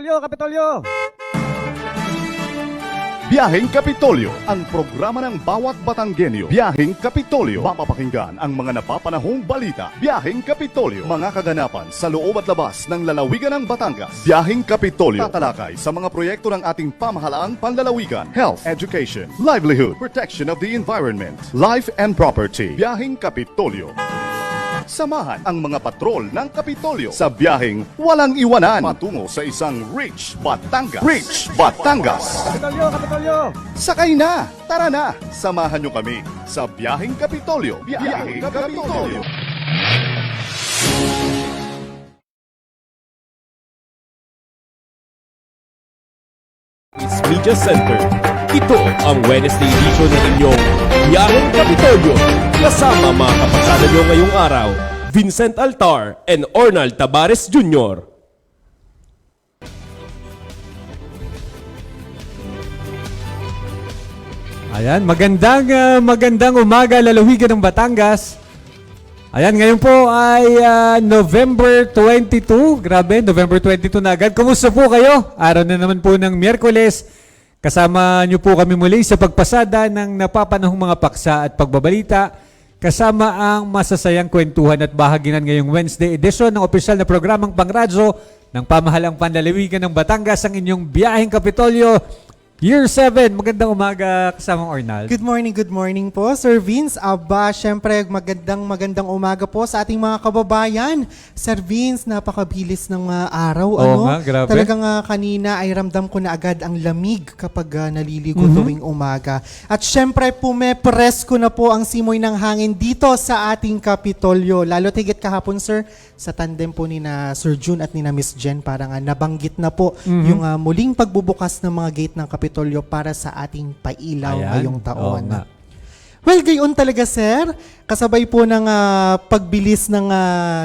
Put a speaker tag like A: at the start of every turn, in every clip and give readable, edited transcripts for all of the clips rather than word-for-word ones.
A: Kapitolyo, Kapitolyo!
B: Biyaheng Kapitolyo, ang programa ng bawat Batanggenyo. Biyaheng Kapitolyo, mapapakinggan ang mga napapanahong balita. Biyaheng Kapitolyo, mga kaganapan sa loob at labas ng lalawigan ng Batangas. Biyaheng Kapitolyo, tatalakay sa mga proyekto ng ating pamahalaang panlalawigan, health, education, livelihood, protection of the environment, life and property. Biyaheng Kapitolyo. Samahan ang mga patrol ng Kapitolyo sa biyaheng walang iwanan patungo sa isang Rich Batangas. Rich Batangas!
A: Kapitolyo, Kapitolyo!
B: Sakay na! Tara na! Samahan nyo kami sa biyaheng Kapitolyo. Biyaheng Kapitolyo.
C: It's Media Center. Ito ang Wednesday edition ng inyong Biyaheng Kapitolyo. Kasama mga kapasada nyo ngayong araw, Vincent Altar and Ornal Tabares Jr.
D: Ayan, magandang umaga lalawigan ng Batangas. Ayan, ngayon po ay November 22. Grabe, November 22 na agad. Kumusta po kayo? Araw na naman po ng Miyerkules. Kasama niyo po kami muli sa pagpasada ng napapanahong mga paksa at pagbabalita. Kasama ang masasayang kwentuhan at bahaginan ngayong Wednesday edition ng opisyal na programang pangradyo ng pamahalang panlalawigan ng Batangas, ang inyong Biyaheng Kapitolyo. Year 7, magandang umaga kasamang Ornal.
E: Good morning po, Sir Vince. Aba, syempre magandang umaga po sa ating mga kababayan. Sir Vince, napakabilis ng araw.
D: Oo nga, grabe.
E: Talagang kanina ay ramdam ko na agad ang lamig kapag naliligo tuwing umaga. At syempre pumepresko na po ang simoy ng hangin dito sa ating Kapitolyo. Lalo tigit kahapon, Sir, sa tandem po ni na Sir June at ni na Miss Jen, parang nabanggit na po yung muling pagbubukas ng mga gate ng Kapitolyo para sa ating pailaw ngayong taon. Well, gayon talaga, sir. Kasabay po ng pagbilis ng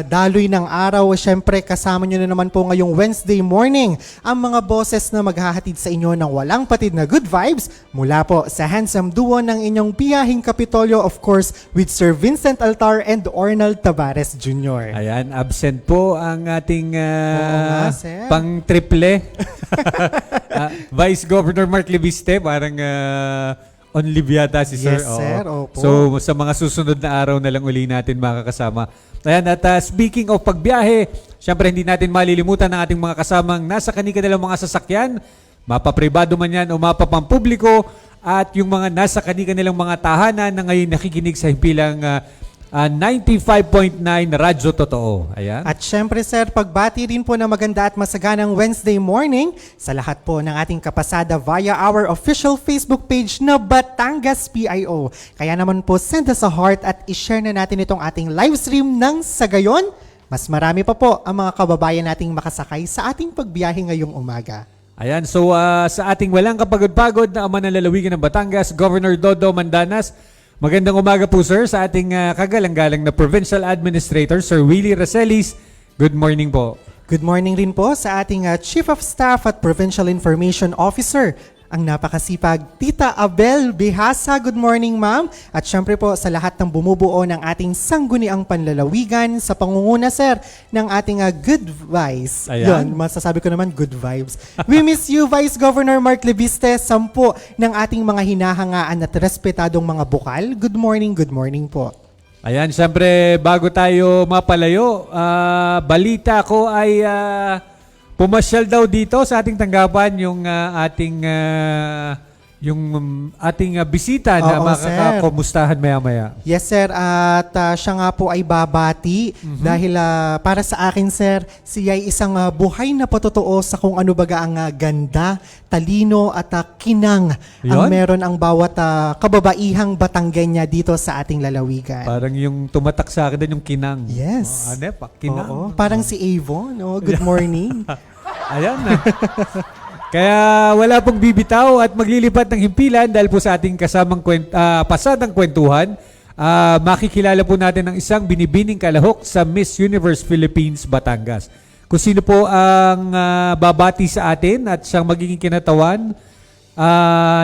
E: daloy ng araw, syempre kasama nyo na naman po ngayong Wednesday morning ang mga boses na maghahatid sa inyo ng walang patid na good vibes mula po sa handsome duo ng inyong Biyaheng Kapitolyo, of course, with Sir Vincent Altar and Ornal Tabares Jr.
D: Ayan, absent po ang ating
E: sir.
D: pang-triple. Vice Governor Mark Libiste, parang on leave yata si Sir.
E: Yes, sir. Opo.
D: So, sa mga susunod na araw na lang uli natin makakasama. Ayan, at speaking of pagbiyahe, syempre hindi natin malilimutan ang ating mga kasamang nasa kanilang mga sasakyan, mapapribado man yan o mapapampubliko, at yung mga nasa kanilang mga tahanan na ngayon nakikinig sa himpilang 95.9 Radyo Totoo. Ayan.
E: At syempre, sir, pagbati rin po na maganda at masaganang Wednesday morning sa lahat po ng ating kapasada via our official Facebook page na Batangas PIO. Kaya naman po, send us a heart at ishare na natin itong ating live stream nang sa gayon, mas marami pa po ang mga kababayan nating makasakay sa ating pagbiyahe ngayong umaga.
D: Ayan, so sa ating walang kapagod-pagod na ama ng lalawigan ng Batangas, Governor Dodo Mandanas, magandang umaga po, sir, sa ating kagalang-galang na Provincial Administrator, Sir Willie Racelis. Good morning po.
E: Good morning rin po sa ating Chief of Staff at Provincial Information Officer, ang napakasipag Tita Abel Bihasa. Good morning, ma'am. At syempre po sa lahat ng bumubuo ng ating sangguniang panlalawigan sa pangunguna, sir, ng ating good vibes.
D: Ayan.
E: Yun, masasabi ko naman good vibes. We miss you, Vice Governor Mark Libiste, 10 ng ating mga hinahangaan at respetadong mga bukal. Good morning po.
D: Ayan, syempre, bago tayo mapalayo, balita ko ay pumasyal daw dito sa ating tanggapan yung ating bisita na makakakumustahan maya-maya.
E: Yes, sir. At siya nga po ay babati dahil para sa akin, sir, siya ay isang buhay na patotoo sa kung ano baga ang ganda, talino at kinang ang meron ang bawat kababaihang Batanggenya dito sa ating lalawigan.
D: Parang yung tumatak sa akin din yung kinang.
E: Yes.
D: Kinang.
E: Oo, parang si Avon. Good morning.
D: Ayan na. Kaya wala pong bibitaw at maglilipat ng himpilan dahil po sa ating kasamang pasadang kwentuhan. Makikilala po natin ang isang binibining kalahok sa Miss Universe Philippines Batangas. Kung sino po ang babati sa atin at siyang magiging kinatawan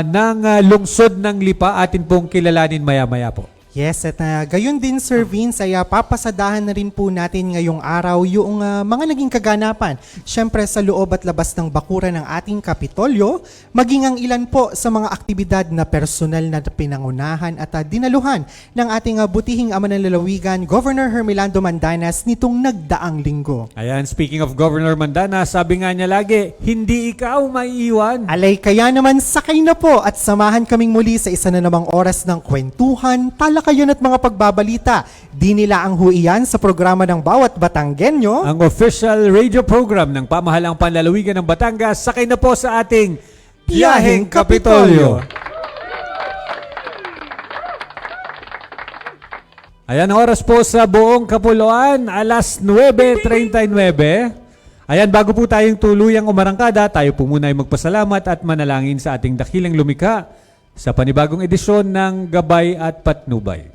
D: ng lungsod ng Lipa, atin pong kilalanin maya-maya po.
E: Yes, at gayon din Sir Vince, ay papasadahan na rin po natin ngayong araw yung mga naging kaganapan. Siyempre sa loob at labas ng bakuran ng ating Kapitolyo, maging ang ilan po sa mga aktibidad na personal na pinangunahan at dinaluhan ng ating butihing ama ng lalawigan, Governor Hermelando Mandanas, nitong nagdaang linggo.
D: Ayan, speaking of Governor Mandanas, sabi nga niya lagi, hindi ikaw maiiwan.
E: Alay, kaya naman sakay na po at samahan kaming muli sa isa na namang oras ng kwentuhan, talakayan at mga pagbabalita. Di nila ang huiyan sa programa ng bawat Batanggenyo.
D: Ang official radio program ng Pamahalang Panlalawigan ng Batangas, sakay na po sa ating Biyaheng Kapitolyo. Ayan, oras po sa buong Kapuluan, alas 9:39. Ayan, bago po tayong tuluyang umarangkada, tayo po muna ay magpasalamat at manalangin sa ating dakilang lumikha sa panibagong edisyon ng Gabay at Patnubay.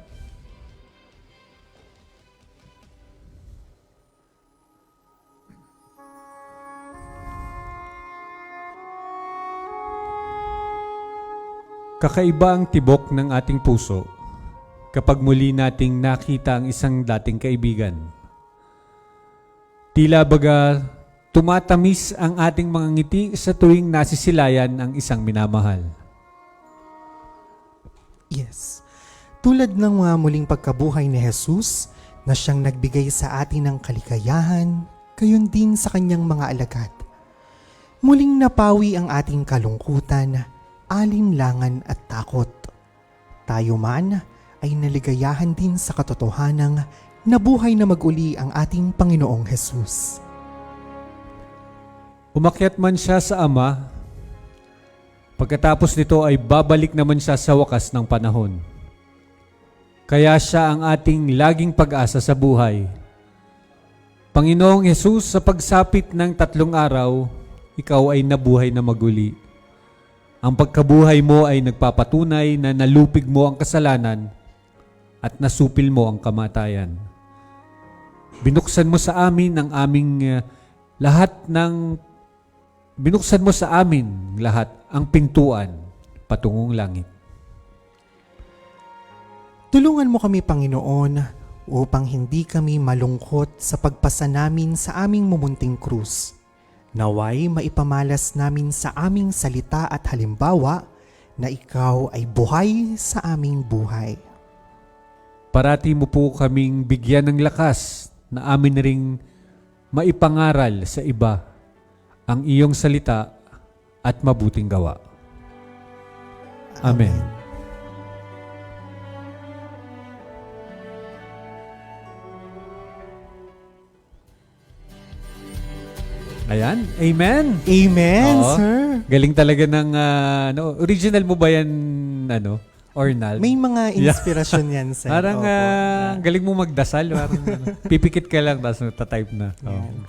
D: Kakaiba ang tibok ng ating puso kapag muli nating nakita ang isang dating kaibigan. Tila baga tumatamis ang ating mga ngiti sa tuwing nasisilayan ang isang minamahal.
E: Yes. Tulad ng muling pagkabuhay ni Jesus na siyang nagbigay sa atin ng kaligayahan, gayon din sa kanyang mga alagad. Muling napawi ang ating kalungkutan, alinlangan at takot. Tayo man ay naligayahan din sa katotohanang nabuhay na maguli ang ating Panginoong Jesus.
D: Umakyat man siya sa Ama, pagkatapos nito ay babalik naman siya sa wakas ng panahon. Kaya siya ang ating laging pag-asa sa buhay. Panginoong Jesus, sa pagsapit ng 3 araw, ikaw ay nabuhay na maguli. Ang pagkabuhay mo ay nagpapatunay na nalupig mo ang kasalanan at nasupil mo ang kamatayan. Binuksan mo sa amin ang aming binuksan mo sa amin lahat ang pintuan patungong langit.
E: Tulungan mo kami, Panginoon, upang hindi kami malungkot sa pagpasa namin sa aming mumunting krus. Naway maipamalas namin sa aming salita at halimbawa na ikaw ay buhay sa aming buhay.
D: Parati mo po kaming bigyan ng lakas na amin ring maipangaral sa iba ang iyong salita at mabuting gawa. Amen. Ayan, amen.
E: Amen,
D: Oo.
E: sir.
D: Galing talaga ng original mo ba yan Ornal?
E: May mga inspirasyon yan, sir.
D: Parang
E: Opo.
D: galing mo magdasal, parang pipikit ka lang tapos tatype na.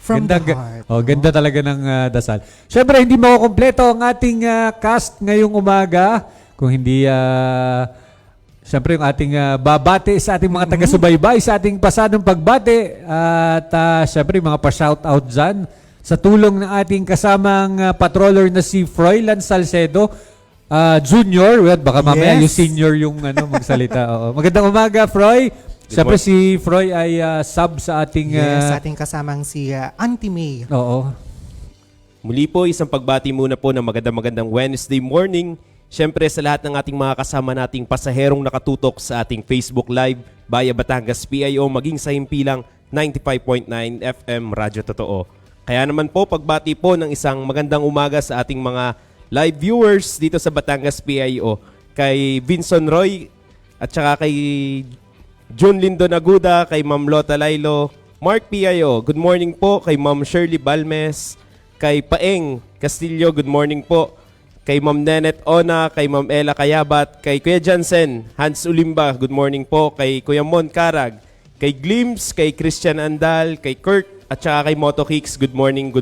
E: From the heart.
D: Ganda talaga ng dasal. Siyempre, hindi makukompleto ang ating cast ngayong umaga kung hindi siyempre yung ating babate sa ating mga taga-subaybay sa ating pasadong pagbate at siyempre yung mga pa-shoutout dyan sa tulong ng ating kasamang patroller na si Froilan Salcedo Junior. Well, baka mamaya yung senior yung magsalita. Oo. Magandang umaga, Froy. Siyempre si Froy ay sub sa ating
E: Yes, ating kasamang si Auntie May.
D: Oo.
A: Muli po, isang pagbati muna po ng magandang Wednesday morning. Siyempre sa lahat ng ating mga kasama nating pasaherong nakatutok sa ating Facebook Live via Batangas PIO maging sa himpilang 95.9 FM Radyo Totoo. Kaya naman po, pagbati po ng isang magandang umaga sa ating mga live viewers dito sa Batangas PIO. Kay Vincent Roy at saka kay June Lindo Naguda, kay Ma'am Lota Lailo, Mark PIO, good morning po. Kay Ma'am Shirley Balmes, kay Paeng Castillo, good morning po. Kay Ma'am Nenet Ona, kay Ma'am Ella Kayabat, kay Kuya Jansen, Hans Ulimba, good morning po. Kay Kuya Mon Karag, kay Glimpse, kay Christian Andal, kay Kurt, at saka kay Moto Kicks, good morning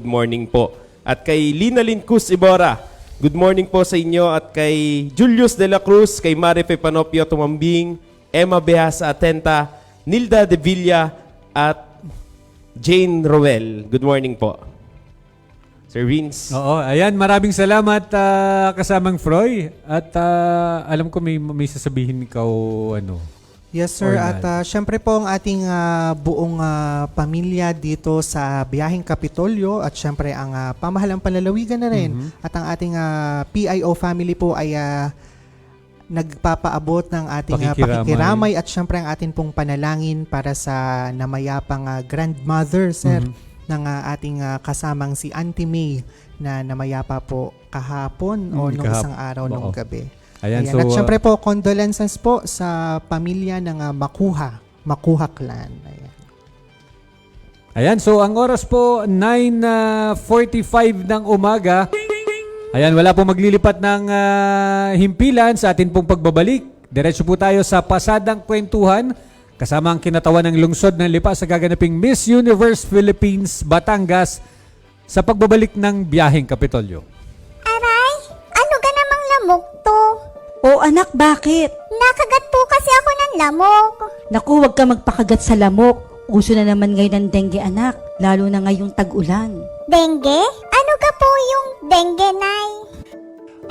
A: po. At kay Lina Lincus Ibora, good morning po sa inyo. At kay Julius De La Cruz, kay Marife Panopio Tumambing, Emma Behasa Atenta, Nilda De Villa, at Jane Roel, good morning po. Sir Vince.
D: Oo, ayan, maraming salamat kasamang Froy. At alam ko may sasabihin ikaw
E: Yes, sir.
D: Or
E: At syempre po ang ating buong pamilya dito sa Biyaheng Kapitolyo at syempre ang pamahalang panlalawigan na rin at ang ating PIO family po ay nagpapaabot ng ating pakikiramay at syempre ang ating pong panalangin para sa namayapang grandmother, sir, ng ating kasamang si Auntie May na namayapa po kahapon o nung isang araw nung gabi.
D: Ayan,
E: Ayan.
D: so,
E: At syempre po, condolences po sa pamilya ng Makuha Clan.
D: Ayan, so ang oras po, 9:45 ng umaga. Ayan, wala po maglilipat ng himpilan sa atin pong pagbabalik. Diretso po tayo sa pasadang kwentuhan kasama ang kinatawan ng lungsod ng Lipa sa gaganaping Miss Universe Philippines Batangas sa pagbabalik ng Biyaheng Kapitolyo.
F: Aray, ano ka namang lamok to?
G: O anak, bakit?
F: Nakagat po kasi ako ng lamok.
G: Naku, huwag ka magpakagat sa lamok. Uso na naman ngayon ng dengue, anak. Lalo na ngayong tag-ulan.
F: Dengue? Ano ka po yung dengue, Nay?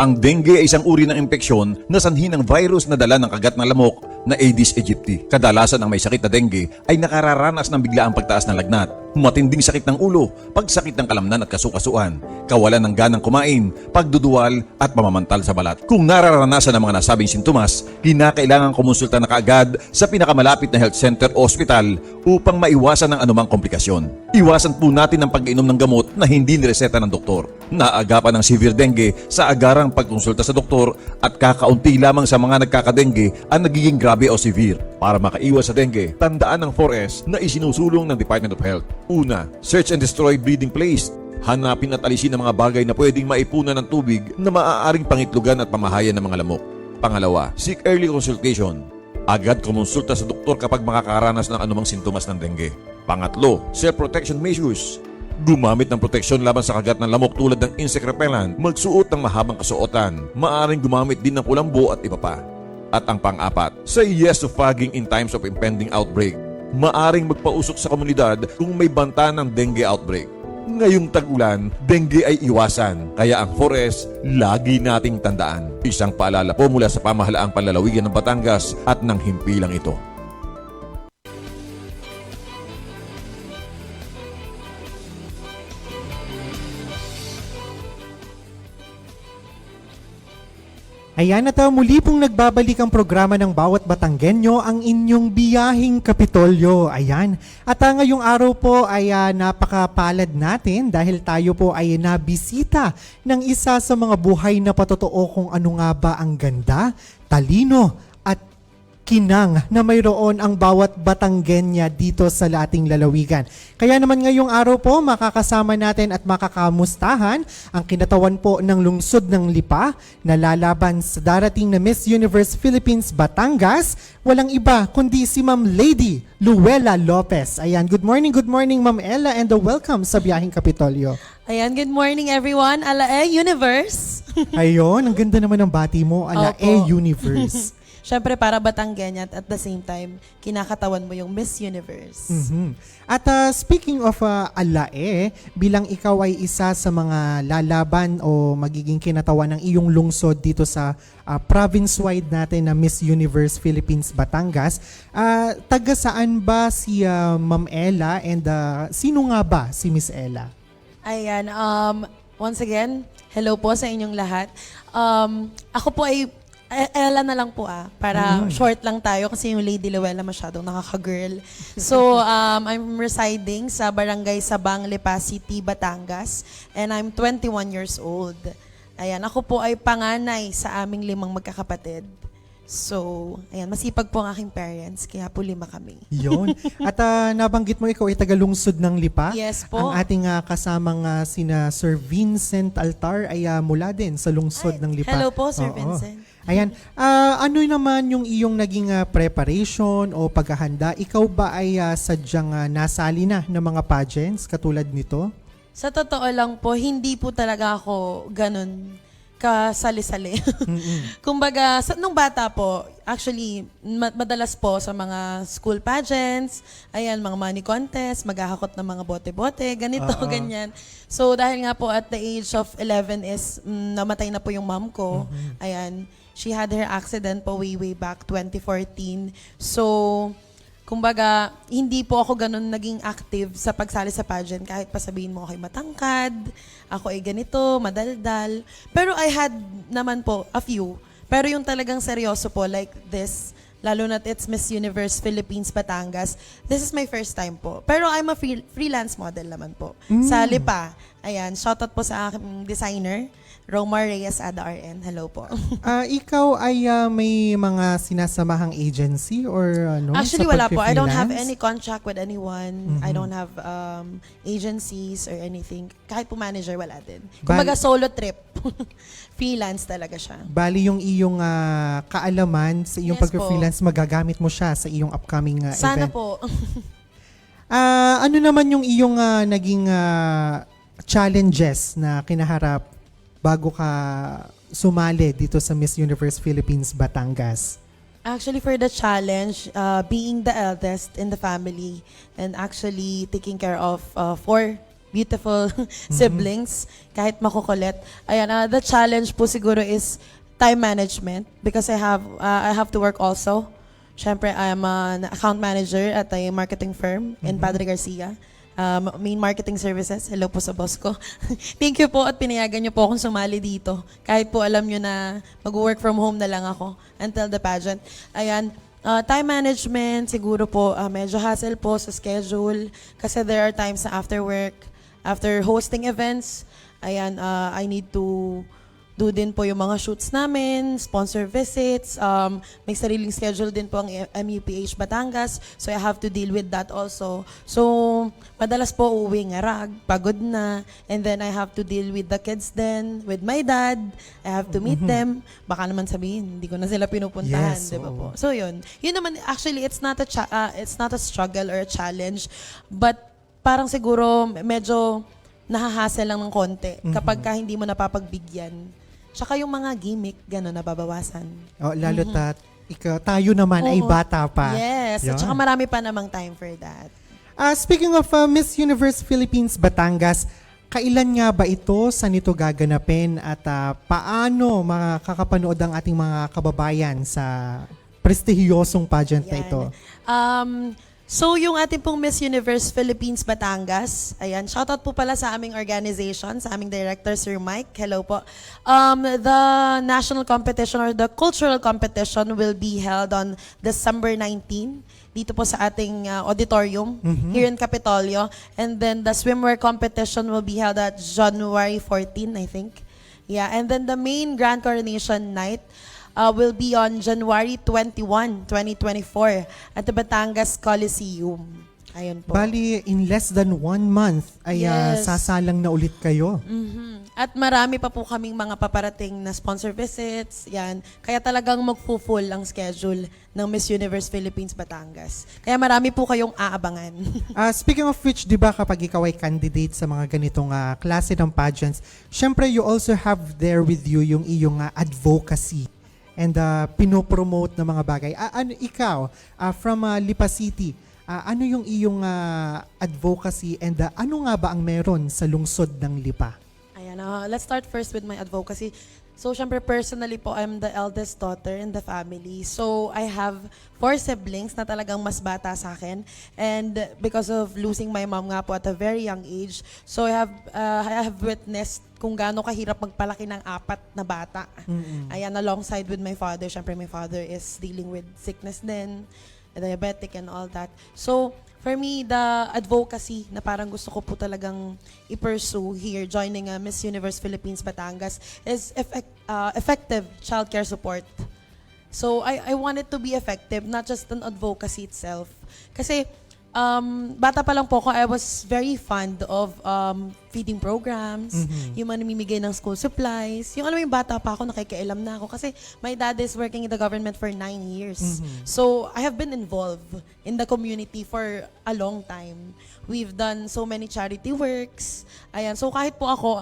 H: Ang dengue ay isang uri ng impeksyon na sanhi ng virus na dala ng kagat ng lamok na Aedes aegypti. Kadalasan ang may sakit na dengue ay nakararanas ng biglaang pagtaas ng lagnat, matinding sakit ng ulo, pagsakit ng kalamnan at kasukasuan, kawalan ng ganang kumain, pagduduwal at pamamantal sa balat. Kung nararanasan ang mga nasabing sintomas, kinakailangan kumonsulta na kaagad sa pinakamalapit na health center o ospital upang maiwasan ang anumang komplikasyon. Iwasan po natin ang pag-inom ng gamot na hindi nireseta ng doktor. Naagapan ng severe dengue sa agarang pagkonsulta sa doktor at kakaunti lamang sa mga nagkakadengue ang nagiging grabe o severe. Para makaiwas sa dengue, tandaan ang 4S na isinusulong ng Department of Health. Una, search and destroy breeding place. Hanapin at alisin ang mga bagay na pwedeng maipunan ng tubig na maaaring pangitlugan at pamahayan ng mga lamok. Pangalawa, seek early consultation. Agad kumonsulta sa doktor kapag makakaranas ng anumang sintomas ng dengue. Pangatlo, self-protection measures. Gumamit ng proteksyon laban sa kagat ng lamok tulad ng insect repellent, magsuot ng mahabang kasuotan, maaaring gumamit din ng kulambo at iba pa. At ang pang-apat, say yes to fogging in times of impending outbreak. Maaring magpausok sa komunidad kung may banta ng dengue outbreak. Ngayong tag-ulan, dengue ay iwasan, kaya ang 4S lagi nating tandaan. Isang paalala po mula sa pamahalaang panlalawigan ng Batangas at ng himpilang ito.
E: Ayan at muli pong nagbabalik ang programa ng bawat Batanggenyo, ang inyong Biyaheng Kapitolyo. Ayan. At ngayong araw po ay napakapalad natin dahil tayo po ay nabisita ng isa sa mga buhay na patotoo kung ano nga ba ang ganda, talino, at kinang na mayroon ang bawat Batanggenya dito sa ating lalawigan. Kaya naman ngayong araw po, makakasama natin at makakamustahan ang kinatawan po ng lungsod ng Lipa na lalaban sa darating na Miss Universe Philippines Batangas. Walang iba kundi si Ma'am Lady Luella Lopez. Ayan, good morning Ma'am Ella and welcome sa Biyaheng Kapitolyo.
I: Ayan, good morning everyone. Alae Universe.
E: Ayun, ang ganda naman ng bati mo, Alae
I: Opo.
E: Universe.
I: Siyempre para Batanggenya at the same time, kinakatawan mo yung Miss Universe.
E: Mhm. At speaking of Alae, bilang ikaw ay isa sa mga lalaban o magiging kinatawan ng iyong lungsod dito sa province-wide natin na Miss Universe Philippines Batangas, taga saan ba si Ma'am Ella and sino nga ba si Miss Ella?
I: Ayan, once again, hello po sa inyong lahat. Ako po ay Ella na lang po para short lang tayo kasi yung Lady Luella masyadong nakaka-girl. So, I'm residing sa Barangay Sabang, Lipa City, Batangas, and I'm 21 years old. Ayan, ako po ay panganay sa aming 5 magkakapatid. So, ayan, masipag po ang aking parents, kaya po 5 kami.
E: Yun. At nabanggit mo ikaw ay tagalungsod ng Lipa.
I: Yes po.
E: Ang ating kasamang sina Sir Vincent Altar ay mula din sa lungsod ng Lipa.
I: Hello po, Sir
E: Oo.
I: Vincent.
E: Ayan. Ano naman yung iyong naging preparation o paghahanda? Ikaw ba ay sadyang nasali na ng mga pageants katulad nito?
I: Sa totoo lang po, hindi po talaga ako ganun kasali-sali. Kumbaga, nung bata po, actually, madalas po sa mga school pageants, ayan, mga money contest, maghahakot ng mga bote-bote, ganito, ganyan. So, dahil nga po at the age of 11 is, namatay na po yung mom ko. Ayan, she had her accident po way back 2014. So, kumbaga, hindi po ako ganun naging active sa pagsali sa pageant kahit pa sabihin mo ako'y matangkad, ako ay ganito, madaldal. Pero I had naman po a few. Pero yung talagang seryoso po like this, lalo na't it's Miss Universe Philippines Batangas, this is my first time po. Pero I'm a freelance model naman po. Sa Lipa. Ayan, shoutout po sa aking designer, Romar Reyes Ada RN. Hello po.
E: Ikaw ay may mga sinasamahang agency or ano?
I: Actually,
E: sa
I: wala po. I don't have
E: pagpi-freelance?
I: any contract with anyone. I don't have agencies or anything. Kahit po manager, wala din. Kumbaga, solo trip. Freelance talaga siya.
E: Bali yung iyong kaalaman sa iyong
I: Yes
E: pagpi-freelance, magagamit mo siya sa iyong upcoming
I: Sana
E: event.
I: po.
E: Ano naman yung iyong naging challenges na kinaharap bago ka sumali dito sa Miss Universe Philippines Batangas?
I: Actually, for the challenge, being the eldest in the family and actually taking care of 4 beautiful siblings, kahit makukulit. Ayan, the challenge po siguro is time management because I have to work also. Siyempre, I am an account manager at a marketing firm in Padre Garcia. Main Marketing Services. Hello po sa boss ko. Thank you po at pinayagan niyo po akong sumali dito. Kahit po alam niyo na mag-work from home na lang ako until the pageant. Ayan, time management, siguro po medyo hassle po sa schedule kasi there are times na after work, after hosting events, ayan, I need to do din po yung mga shoots namin, sponsor visits, may sariling schedule din po ang MUPH Batangas, so I have to deal with that also. So, madalas po uuwi ngarag, pagod na, and then I have to deal with the kids then, with my dad, I have to meet them, baka naman sabihin, hindi ko na sila pinupuntahan,
E: Yes,
I: di ba
E: oo.
I: po? So yun naman, actually, it's not a struggle or a challenge, but parang siguro medyo nahahasel lang ng konti kapag ka hindi mo napapagbigyan. Tsaka yung mga gimmick, gano'n, nababawasan.
E: Lalo tayo naman ay
I: Oo.
E: bata pa.
I: Yes, at
E: Yan.
I: tsaka marami pa namang time for that.
E: Speaking of Miss Universe Philippines Batangas, kailan nga ba ito, saan ito gaganapin at paano makakapanood ang ating mga kababayan sa prestihiyosong pageant na
I: Yan.
E: ito?
I: So, yung ating pong Miss Universe Philippines Batangas, ayan, shoutout po pala sa aming organization, sa aming director, Sir Mike. Hello po. The national competition or the cultural competition will be held on December 19 dito po sa ating auditorium here in Capitolio. And then the swimwear competition will be held at January 14, I think. Yeah, and then the main grand coronation night will be on January 21, 2024 at the Batangas Coliseum. Ayun po.
E: Bali, in less than 1 month ay
I: Yes.
E: sasalang na ulit kayo.
I: At marami pa po kaming mga paparating na sponsor visits, yan. Kaya talagang mag-full ang schedule ng Miss Universe Philippines Batangas. Kaya marami po kayong aabangan.
E: Speaking of which, di ba kapag ikaw ay candidate sa mga ganitong klase ng pageants, syempre you also have there with you yung iyong advocacy and pinopromote na mga bagay. Ano ikaw, from Lipa City, ano yung iyong advocacy and ano nga ba ang meron sa lungsod ng Lipa?
I: Ayan, let's start first with my advocacy. So, syempre, personally po, I'm the eldest daughter in the family. So, I have 4 siblings na talagang mas bata sa akin. And because of losing my mom nga po at a very young age, so I have witnessed kung gaano kahirap magpalaki ng 4 na bata. Ayan, alongside with my father. Syempre, my father is dealing with sickness din, diabetic and all that. So, for me, the advocacy na parang gusto ko po talagang i-pursue here, joining Miss Universe Philippines Batangas, is effective childcare support. So, I want it to be effective, not just an advocacy itself. Kasi, bata pa lang po ako, I was very fond of feeding programs, yung mga namimigay ng school supplies. Yung alam mo yung bata pa ako, nakikialam na ako. Kasi my dad is working in the government for 9 years. So, I have been involved in the community for a long time. We've done so many charity works. Ayan. So, kahit po ako,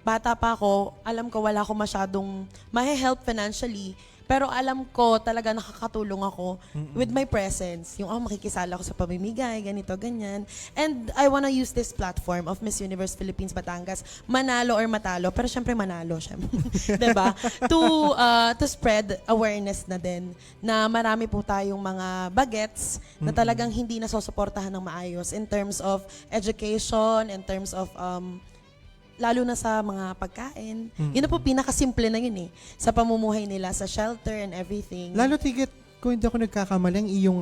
I: bata pa ako, alam ko wala ako masyadong mahe-help financially. Pero alam ko talaga nakakatulong ako with my presence. Yung makikisala ako sa pamimigay, ganito, ganyan. And I wanna use this platform of Miss Universe Philippines Batangas, manalo or matalo, pero syempre manalo, syempre. Diba? To spread awareness na din na marami po tayong mga bagets na talagang hindi nasusuportahan ng maayos in terms of education, in terms of lalo na sa mga pagkain. Yun na po, pinakasimple na yun sa pamumuhay nila, sa shelter and everything.
E: Lalo tigit, kung hindi ako nagkakamali, ang iyong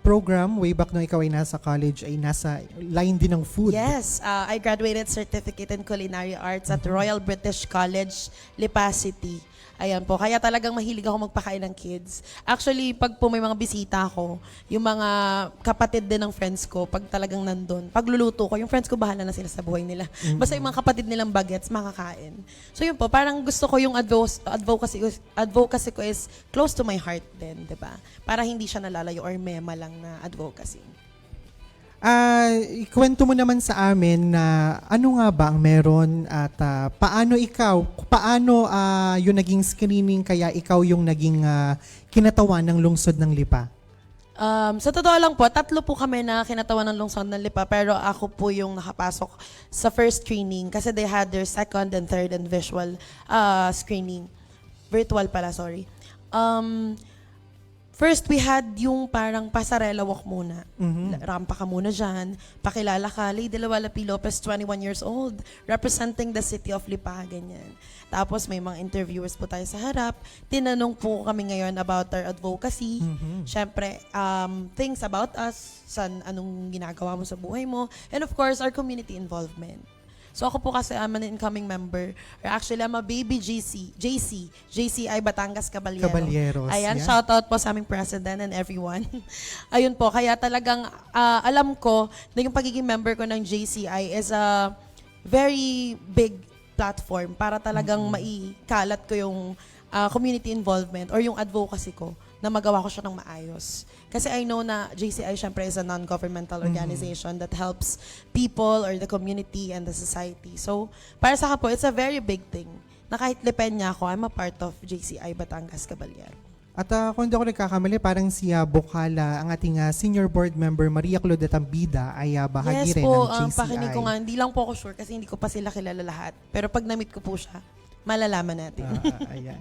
E: program, way back nung ikaw ay nasa college, ay nasa line din ng food.
I: Yes, I graduated certificate in culinary arts at Royal British College, Lipa City. Ayan po, kaya talagang mahilig ako magpakain ng kids. Actually, pag po may mga bisita ako, yung mga kapatid din ng friends ko, pag talagang nandun, pagluluto ko, yung friends ko bahala na sila sa buhay nila. Basta yung mga kapatid nilang bagets, makakain. So yun po, parang gusto ko yung advocacy ko is close to my heart din, di ba? Para hindi siya nalalayo or mema lang na advocacy.
E: Ikwento mo naman sa amin na ano nga ba ang meron at paano yung naging screening kaya ikaw yung naging kinatawan ng lungsod ng Lipa?
I: Sa totoo lang po, 3 po kami na kinatawan ng lungsod ng Lipa, pero ako po yung nakapasok sa first screening kasi they had their second and third and visual screening. Virtual pala, sorry. First, we had yung parang pasarela walk muna. Rampa ka muna dyan. Pakilala ka, Lady Luella P. Lopez, 21 years old, representing the city of Lipa, ganyan. Tapos may mga interviewers po tayo sa harap. Tinanong po kami ngayon about our advocacy. Siyempre, things about us, anong ginagawa mo sa buhay mo. And of course, our community involvement. So ako po kasi I'm an incoming member. Or actually, I'm a baby JCI Batangas
E: Caballeros.
I: Ayan,
E: yeah.
I: shout out po sa aming president and everyone. Ayun po, kaya talagang alam ko na yung pagiging member ko ng JCI is a very big platform para talagang maikalat ko yung community involvement or yung advocacy ko na magawa ko siya ng maayos. Kasi I know na JCI syempre is a non-governmental organization that helps people or the community and the society. So, para sa akin po, it's a very big thing na kahit Lipenya ako, I'm a part of JCI Batangas Caballero.
E: At kung hindi ako nagkakamali, parang si Bokala, ang ating senior board member, Maria Claudette Ambida, ay bahagi rin ng JCI.
I: Pakinig ko nga, hindi lang po ako sure kasi hindi ko pa sila kilala lahat. Pero pag na-meet ko po siya, malalaman natin.
E: Ayan.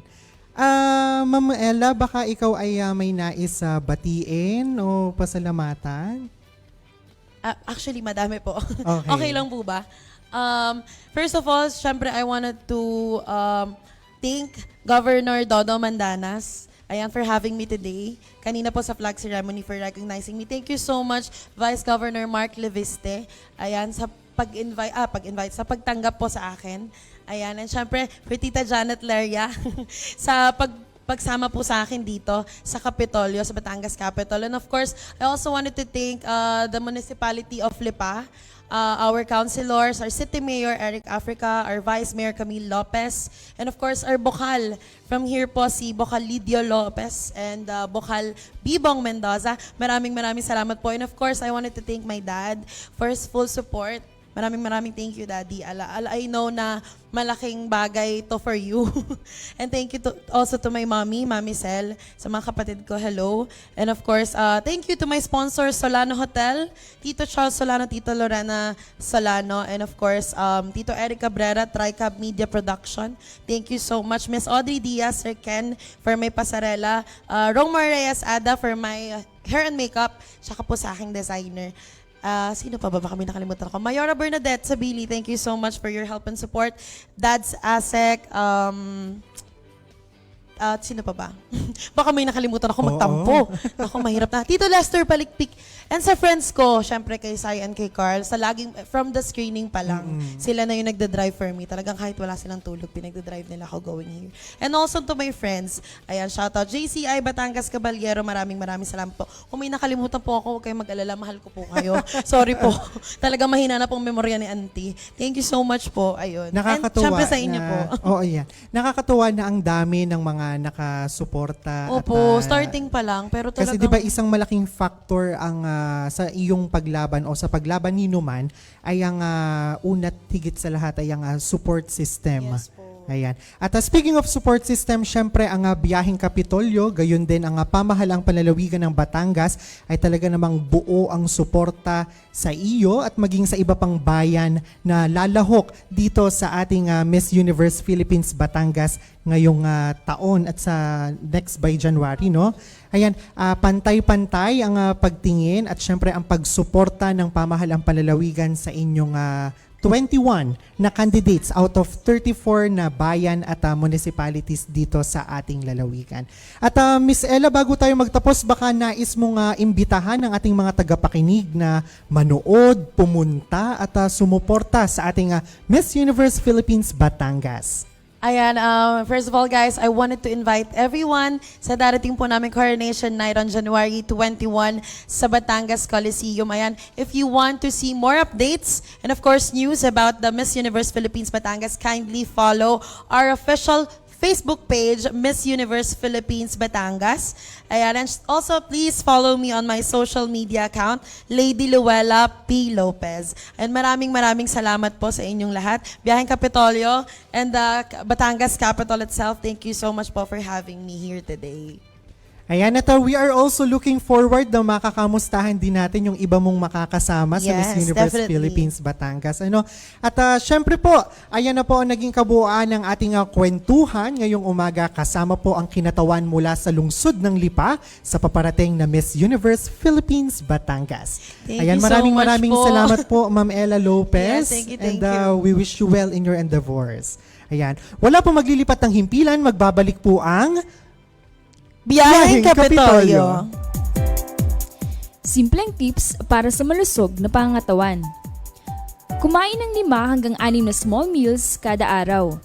E: Ma'am Ella, baka ikaw ay may nais batiin o pasalamatan?
I: Actually, madami po.
E: Okay.
I: Okay lang po ba? First of all, syempre, I wanted to thank Governor Dodo Mandanas. Ayan, for having me today. Kanina po sa flag ceremony for recognizing me. Thank you so much, Vice Governor Mark Leviste. Ayan, sa pag-invite, sa pagtanggap po sa akin. Ayan, and syempre, for Tita Janet Leria, sa pagsama po sa akin dito sa Kapitolyo, sa Batangas Capitol. And of course, I also wanted to thank the municipality of Lipa, our councilors, our City Mayor Eric Africa, our Vice Mayor Camille Lopez, and of course, our Bokal. From here po si Bokal Lidio Lopez and Bokal Bibong Mendoza. Maraming salamat po. And of course, I wanted to thank my dad for his full support. Maraming thank you, Daddy. I know na malaking bagay to for you. And thank you also to my mommy, Mami Sel, sa mga kapatid ko, hello. And of course, thank you to my sponsor, Solano Hotel, Tito Charles Solano, Tito Lorena Solano, and of course, Tito Eric Cabrera, Tricab Media Production. Thank you so much, Miss Audrey Diaz, Sir Ken, for my pasarela, Romar Reyes Ada for my hair and makeup, tsaka po sa aking designer. Sino pa ba? Baka may nakalimutan ako. Mayora Bernadette Sabili, thank you so much for your help and support. Dad's ASEC, At sino pa ba? Baka may nakalimutan ako magtampo. Ako, mahirap na. Tito Lester Palikpik. And sa friends ko, syempre kay Sai and kay Carl, sa laging, from the screening pa lang, sila na yung nagda-drive for me. Talagang kahit wala silang tulog, pinagda-drive nila ako going here. And also to my friends, ayan, shoutout JCI Batangas Caballero, maraming salamat po. Kung may nakalimutan po ako, huwag kayong mag-alala, mahal ko po kayo. Sorry po. Talagang mahina na pong memorya ni Auntie. Thank you so much po. Ayun.
E: Nakakatuwa.
I: And syempre sa inyo po.
E: Oo, yan. Nakakatuwa na ang dami ng mga nakasuporta.
I: Opo,
E: at,
I: starting pa lang. Pero
E: kasi
I: talagang...
E: di ba isang malaking factor ang sa iyong paglaban o sa paglaban ni Numan ay ang unat higit sa lahat ay ang support system.
I: Yes po.
E: Ayan. At speaking of support system, syempre ang Biyaheng Kapitolyo, gayon din ang pamahalang panlalawigan ng Batangas ay talaga namang buo ang suporta sa iyo at maging sa iba pang bayan na lalahok dito sa ating Miss Universe Philippines Batangas ngayong taon at sa next by January, no? Ayan, pantay-pantay ang pagtingin at syempre ang pagsuporta ng pamahalang panlalawigan sa inyong 21 na candidates out of 34 na bayan at municipalities dito sa ating lalawigan. At Miss Ella, bago tayo magtapos, baka nais mong imbitahan ang ating mga tagapakinig na manood, pumunta at sumuporta sa ating Miss Universe Philippines Batangas.
I: Ayan, first of all guys, I wanted to invite everyone sa darating po namin Coronation Night on January 21 sa Batangas Coliseum. Ayan, if you want to see more updates and of course news about the Miss Universe Philippines Batangas, kindly follow our official Facebook page, Miss Universe Philippines Batangas. Ayan, and also please follow me on my social media account, Lady Luella P. Lopez. And maraming salamat po sa inyong lahat. Biyaheng Kapitolyo and the Batangas capital itself, thank you so much po for having me here today.
E: Ayan, at we are also looking forward na makakamustahan din natin yung iba mong makakasama sa Miss
I: Yes,
E: Universe
I: definitely.
E: Philippines Batangas. Ano? At syempre po, ayan na po ang naging kabuuan ng ating kwentuhan ngayong umaga. Kasama po ang kinatawan mula sa lungsod ng Lipa sa paparating na Miss Universe Philippines Batangas.
I: Thank
E: Ayan,
I: you so much
E: maraming
I: po.
E: salamat po, Ma'am Ella Lopez.
I: Yes, thank you,
E: And
I: thank you.
E: we wish you well in your endeavors. Ayan. Wala po maglilipat ng himpilan, magbabalik po ang
I: Biyaheng Kapitolyo.
J: Simpleng tips para sa malusog na pangangatawan. Kumain ng 5 hanggang 6 na small meals kada araw.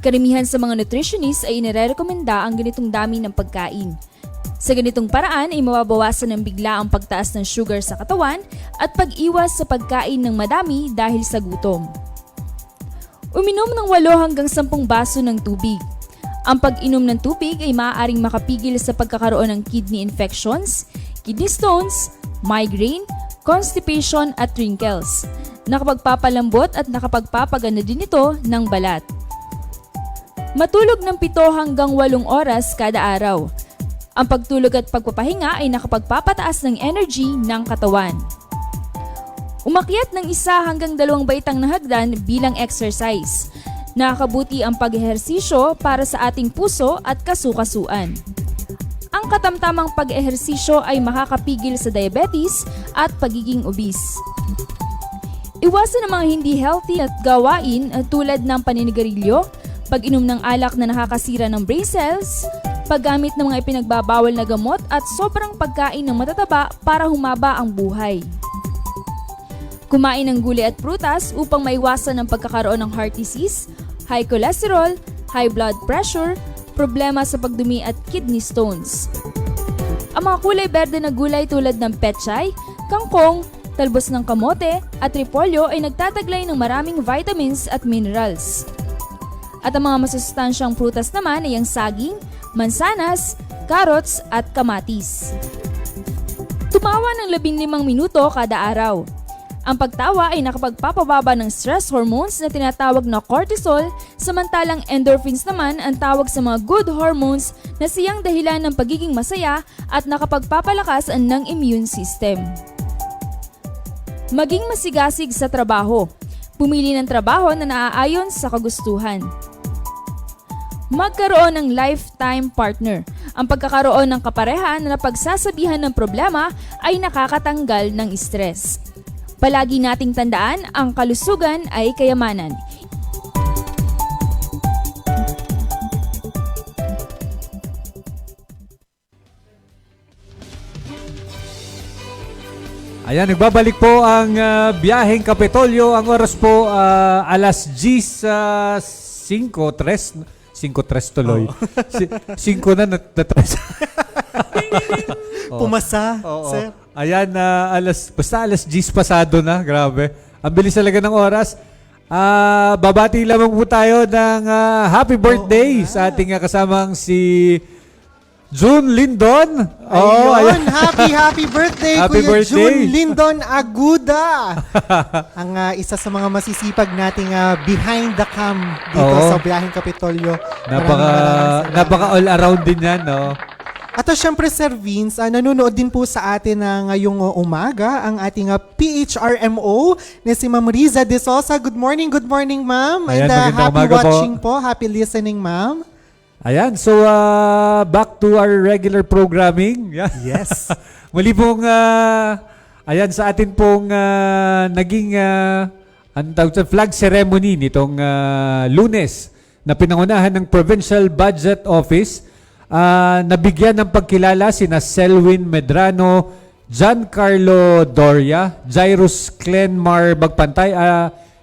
J: Karamihan sa mga nutritionists ay inirekomenda ang ganitong dami ng pagkain. Sa ganitong paraan ay mababawasan ng bigla ang pagtaas ng sugar sa katawan at pag-iwas sa pagkain ng madami dahil sa gutom. Uminom ng 8 hanggang 10 baso ng tubig. Ang pag-inom ng tubig ay maaaring makapigil sa pagkakaroon ng kidney infections, kidney stones, migraine, constipation at wrinkles. Nakapagpapalambot at nakapagpapaganda din ito ng balat. Matulog ng 7 hanggang 8 oras kada araw. Ang pagtulog at pagpapahinga ay nakapagpapataas ng energy ng katawan. Umakyat ng 1 hanggang 2 baitang na hagdan bilang exercise. Nakakabuti ang pag-ehersisyo para sa ating puso at kasukasuan. Ang katamtamang pag-ehersisyo ay makakapigil sa diabetes at pagiging obese. Iwasan ang mga hindi healthy at gawain tulad ng paninigarilyo, pag-inom ng alak na nakakasira ng brain cells, paggamit ng mga ipinagbabawal na gamot at sobrang pagkain ng matataba para humaba ang buhay. Kumain ng gulay at prutas upang maiwasan ang pagkakaroon ng heart disease, high cholesterol, high blood pressure, problema sa pagdumi at kidney stones. Ang mga kulay berde na gulay tulad ng pechay, kangkong, talbos ng kamote at repolyo ay nagtataglay ng maraming vitamins at minerals. At ang mga masustansyang prutas naman ay ang saging, mansanas, carrots at kamatis. Tumawa ng 15 minuto kada araw. Ang pagtawa ay nakapagpapababa ng stress hormones na tinatawag na cortisol, samantalang endorphins naman ang tawag sa mga good hormones na siyang dahilan ng pagiging masaya at nakapagpapalakas ng immune system. Maging masigasig sa trabaho. Pumili ng trabaho na naaayon sa kagustuhan. Magkaroon ng lifetime partner. Ang pagkakaroon ng kapareha na napagsasabihan ng problema ay nakakatanggal ng stress. Palagi nating tandaan, ang kalusugan ay kayamanan.
D: Ayan, nagbabalik po ang biyaheng Kapitolyo. Ang oras po alas 5:03 tuloy. 5 na natres.
E: Pumasa, sir.
D: Ayan, basta alas 10 pasado na. Grabe. Ang bilis talaga ng oras. Babati lamang po tayo ng happy birthday sa ating kasamang si June Lindon.
E: Ayun, happy birthday,
D: Happy
E: Kuya
D: birthday.
E: June Lindon Aguda. Ang isa sa mga masisipag nating behind the cam dito
D: Oo.
E: sa Biyaheng Kapitolyo. Maraming salamat.
D: Napaka all around din yan, no?
E: At syempre, Sir Vince, nanonood din po sa atin ngayong umaga ang ating PHRMO na si Ma'am Riza De Sosa. Good morning, ma'am.
D: Ayan,
E: And
D: magandang
E: happy
D: umaga po.
E: watching po. Happy listening, ma'am.
D: Ayan, so back to our regular programming. Yeah.
E: Yes.
D: Muli pong, ayan, sa atin pong naging flag ceremony nitong Lunes na pinangunahan ng Provincial Budget Office. Nabigyan ng pagkilala sina Selwyn Medrano, Giancarlo Doria, Jairus Clenmar Bagpantay,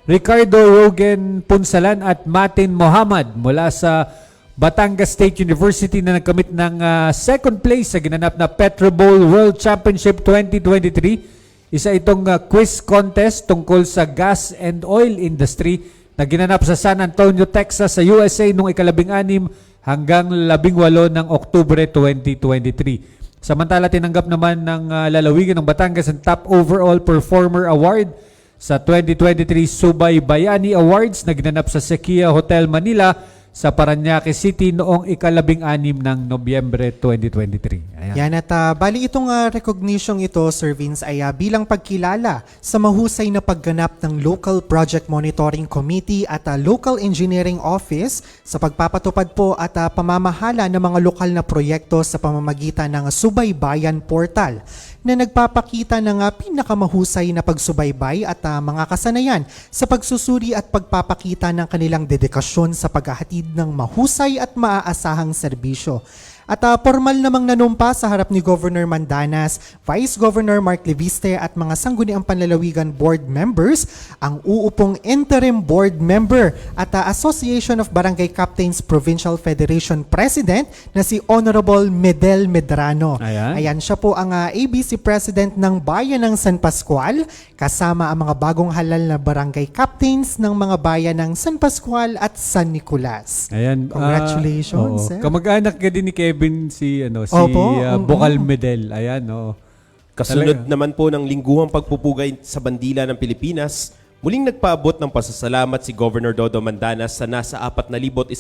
D: Ricardo Rogen Punsalan at Martin Mohamad mula sa Batangas State University na nagkamit ng second place sa ginanap na Petro Bowl World Championship 2023. Isa itong quiz contest tungkol sa gas and oil industry na ginanap sa San Antonio, Texas sa USA noong 18 hanggang 18 ng Oktubre 2023. Samantala, tinanggap naman ng lalawigan ng Batangas ang Top Overall Performer Award sa 2023 Subay Bayani Awards na ginanap sa Sequia Hotel Manila sa Parañaque City noong 16 ng Nobyembre 2023. Ayan.
E: Yan at bali itong recognition ito, Sir Vince, ay bilang pagkilala sa mahusay na pagganap ng Local Project Monitoring Committee at Local Engineering Office sa pagpapatupad po at pamamahala ng mga lokal na proyekto sa pamamagitan ng Subaybayan Portal na nagpapakita ng pinakamahusay na pagsubaybay at mga kasanayan sa pagsusuri at pagpapakita ng kanilang dedikasyon sa paghahatid ng mahusay at maaasahang serbisyo. At formal namang nanumpa sa harap ni Governor Mandanas, Vice Governor Mark Leviste at mga sangguniang panlalawigan board members ang uupong interim board member at Association of Barangay Captains Provincial Federation President na si Honorable Medel Medrano. Ayan siya po ang ABC President ng Bayan ng San Pascual kasama ang mga bagong halal na barangay captains ng mga bayan ng San Pascual at San Nicolas.
D: Ayan,
E: Congratulations, sir.
D: Kamag-anak ka din ni Kevin si
E: Opo,
D: Bokal Medel. Ayan,
A: Kasunod naman po ng lingguhang pagpupugay sa bandila ng Pilipinas, muling nagpaabot ng pasasalamat si Governor Dodo Mandanas sa nasa 4,100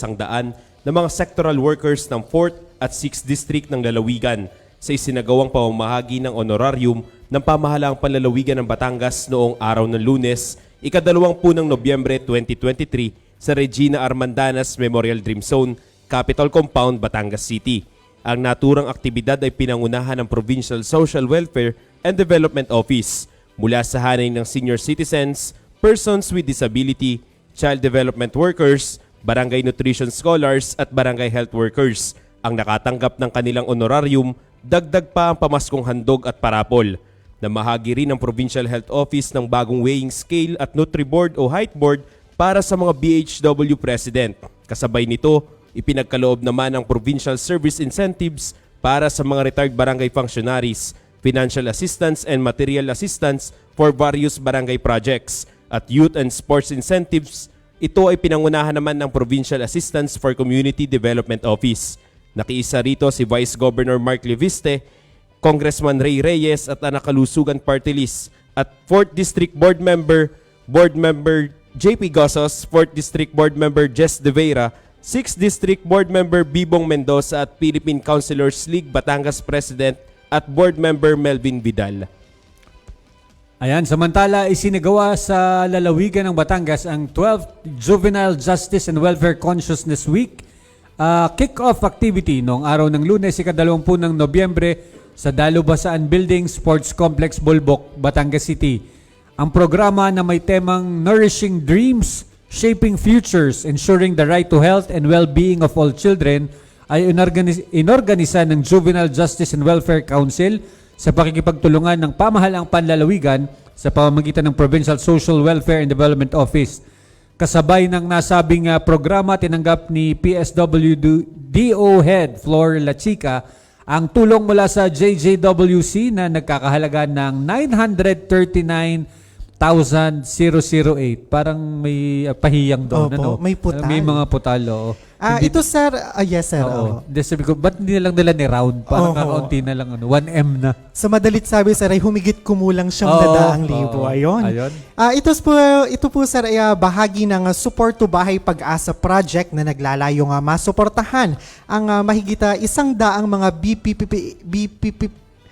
A: na mga sectoral workers ng 4th at 6th District ng lalawigan sa isinagawang pamamahagi ng honorarium ng pamahalaang panlalawigan ng Batangas noong araw ng Lunes, 20 ng Nobyembre 2023 sa Regina Armandanas Memorial Dream Zone, Capitol Compound, Batangas City. Ang naturang aktibidad ay pinangunahan ng Provincial Social Welfare and Development Office mula sa hanay ng senior citizens, persons with disability, child development workers, barangay nutrition scholars at barangay health workers. Ang nakatanggap ng kanilang honorarium, dagdag pa ang pamaskong handog at parapol. Namahagi rin ng Provincial Health Office ng bagong weighing scale at Nutriboard o height board para sa mga BHW President. Kasabay nito, ipinagkaloob naman ang Provincial Service Incentives para sa mga retired barangay functionaries, financial assistance and material assistance for various barangay projects, at youth and sports incentives. Ito ay pinangunahan naman ng Provincial Assistance for Community Development Office. Nakiisa rito si Vice Governor Mark Leviste, Congressman Ray Reyes at Anakalusugan Party List, at 4th District Board Member JP Gozos, 4th District Board Member Jess De Vera, 6th District Board Member Bibong Mendoza at Philippine Councilors League Batangas President at Board Member Melvin Vidal.
D: Ayan, samantala isinagawa sa lalawigan ng Batangas ang 12th Juvenile Justice and Welfare Consciousness Week kick-off activity noong araw ng Lunes, 20 ng Nobyembre sa Dalubasaan Building Sports Complex, Bulbok, Batangas City. Ang programa na may temang Nourishing Dreams, Shaping Futures, Ensuring the Right to Health and Well-Being of All Children ay inorganisa ng Juvenile Justice and Welfare Council sa pakikipagtulungan ng pamahalaang panlalawigan sa pamamagitan ng Provincial Social Welfare and Development Office. Kasabay ng nasabing programa, tinanggap ni PSWDO Head Flor La Chica ang tulong mula sa JJWC na nagkakahalaga ng 939,008. Parang may pahiyang doon.
E: Opo, may putal.
D: May mga putal, oo.
E: Ito sir, yes sir.
D: Oo. Hindi, sabi ko, ba't hindi na lang nila ni round? Parang kakaunti na lang, 1M na.
E: Sa madalit sabi sir, ay humigit kumulang 900,000. Ayun. Ito po sir ay bahagi ng Support to Bahay Pag-asa project na naglalayong masuportahan ang mahigit 100 mga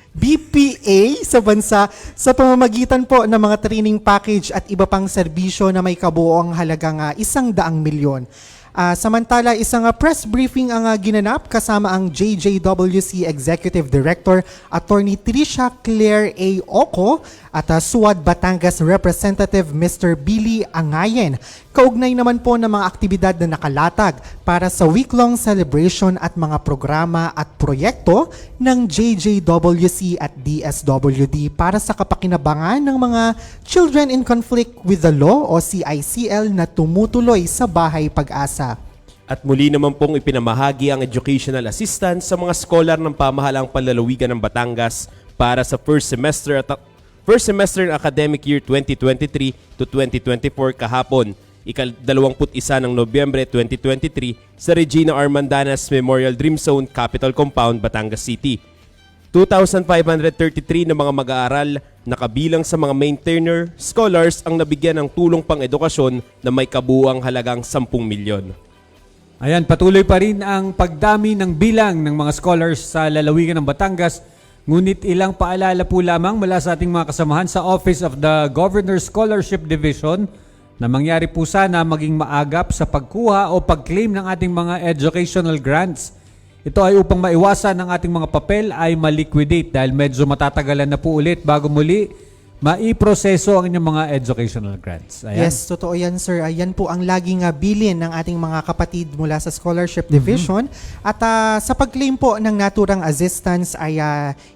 E: BPA sa bansa sa pamamagitan po ng mga training package at iba pang serbisyo na may kabuoang halagang 100 milyon. Samantala, isang press briefing ang ginanap kasama ang JJWC Executive Director Attorney Trisha Claire A. Oco at SUAD Batangas Representative Mr. Billy Angayen. Kaugnay naman po ng mga aktibidad na nakalatag para sa week-long celebration at mga programa at proyekto ng JJWC at DSWD para sa kapakinabangan ng mga Children in Conflict with the Law o CICL na tumutuloy sa Bahay Pag-asa.
A: At muli naman pong ipinamahagi ang educational assistance sa mga scholar ng pamahalaang panlalawigan ng Batangas para sa first semester ng academic year 2023 to 2024 kahapon, ika-21 ng Nobyembre 2023 sa Regina Armandanas Memorial Dream Zone Capital Compound, Batangas City. 2,533 na mga mag-aaral na kabilang sa mga maintainer scholars ang nabigyan ng tulong pang-edukasyon na may kabuuang halagang 10 milyon.
D: Ayan, patuloy pa rin ang pagdami ng bilang ng mga scholars sa lalawigan ng Batangas. Ngunit ilang paalala po lamang mula sa ating mga kasamahan sa Office of the Governor Scholarship Division na mangyari po sana maging maagap sa pagkuha o pag-claim ng ating mga educational grants. Ito ay upang maiwasan ng ating mga papel ay maliquidate dahil medyo matatagalan na po ulit bago muli maiproseso ang inyong mga educational grants. Ayan.
E: Yes, totoo yan sir. Ayan po ang laging bilin ng ating mga kapatid mula sa Scholarship Division. At sa pag-claim po ng naturang assistance ay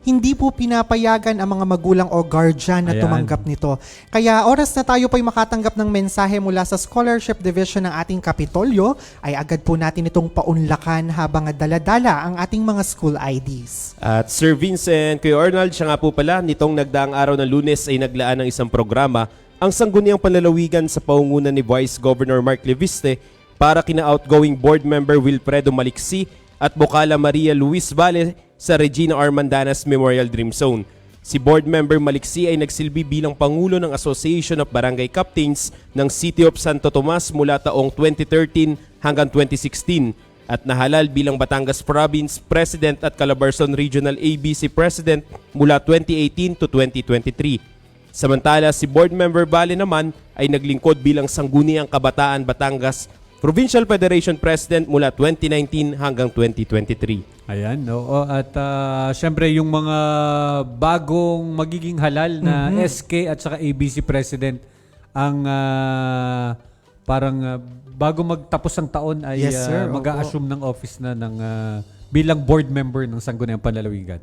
E: hindi po pinapayagan ang mga magulang o guardian na
D: Ayan.
E: tumanggap nito. Kaya oras na tayo po'y makatanggap ng mensahe mula sa Scholarship Division ng ating Kapitolyo, ay agad po natin itong paunlakan habang daladala ang ating mga school IDs.
A: At Sir Vincent, Kuya Arnold, siya nga po pala, nitong nagdaang araw ng Lunes ay naglaan ng isang programa ang Sangguniang Panlalawigan sa paungunan ni Vice Governor Mark Leviste para kina outgoing board member Wilfredo Maliksi at Bocala Maria Luis Valle sa Regina Armandanas Memorial Dream Zone. Si board member Maliksi ay nagsilbi bilang Pangulo ng Association of Barangay Captains ng City of Santo Tomas mula taong 2013 hanggang 2016 at nahalal bilang Batangas Province President at Calabarzon Regional ABC President mula 2018 to 2023. Samantala, si board member Valle naman ay naglingkod bilang Sangguniang Kabataan Batangas Provincial Federation President mula 2019 hanggang 2023.
D: Ayan, oo. At syempre yung mga bagong magiging halal na SK at saka ABC President ang parang bago magtapos ang taon ay
E: Yes, sir.
D: mag-a-assume ng office na ng bilang board member ng Sangguniang Panlalawigan.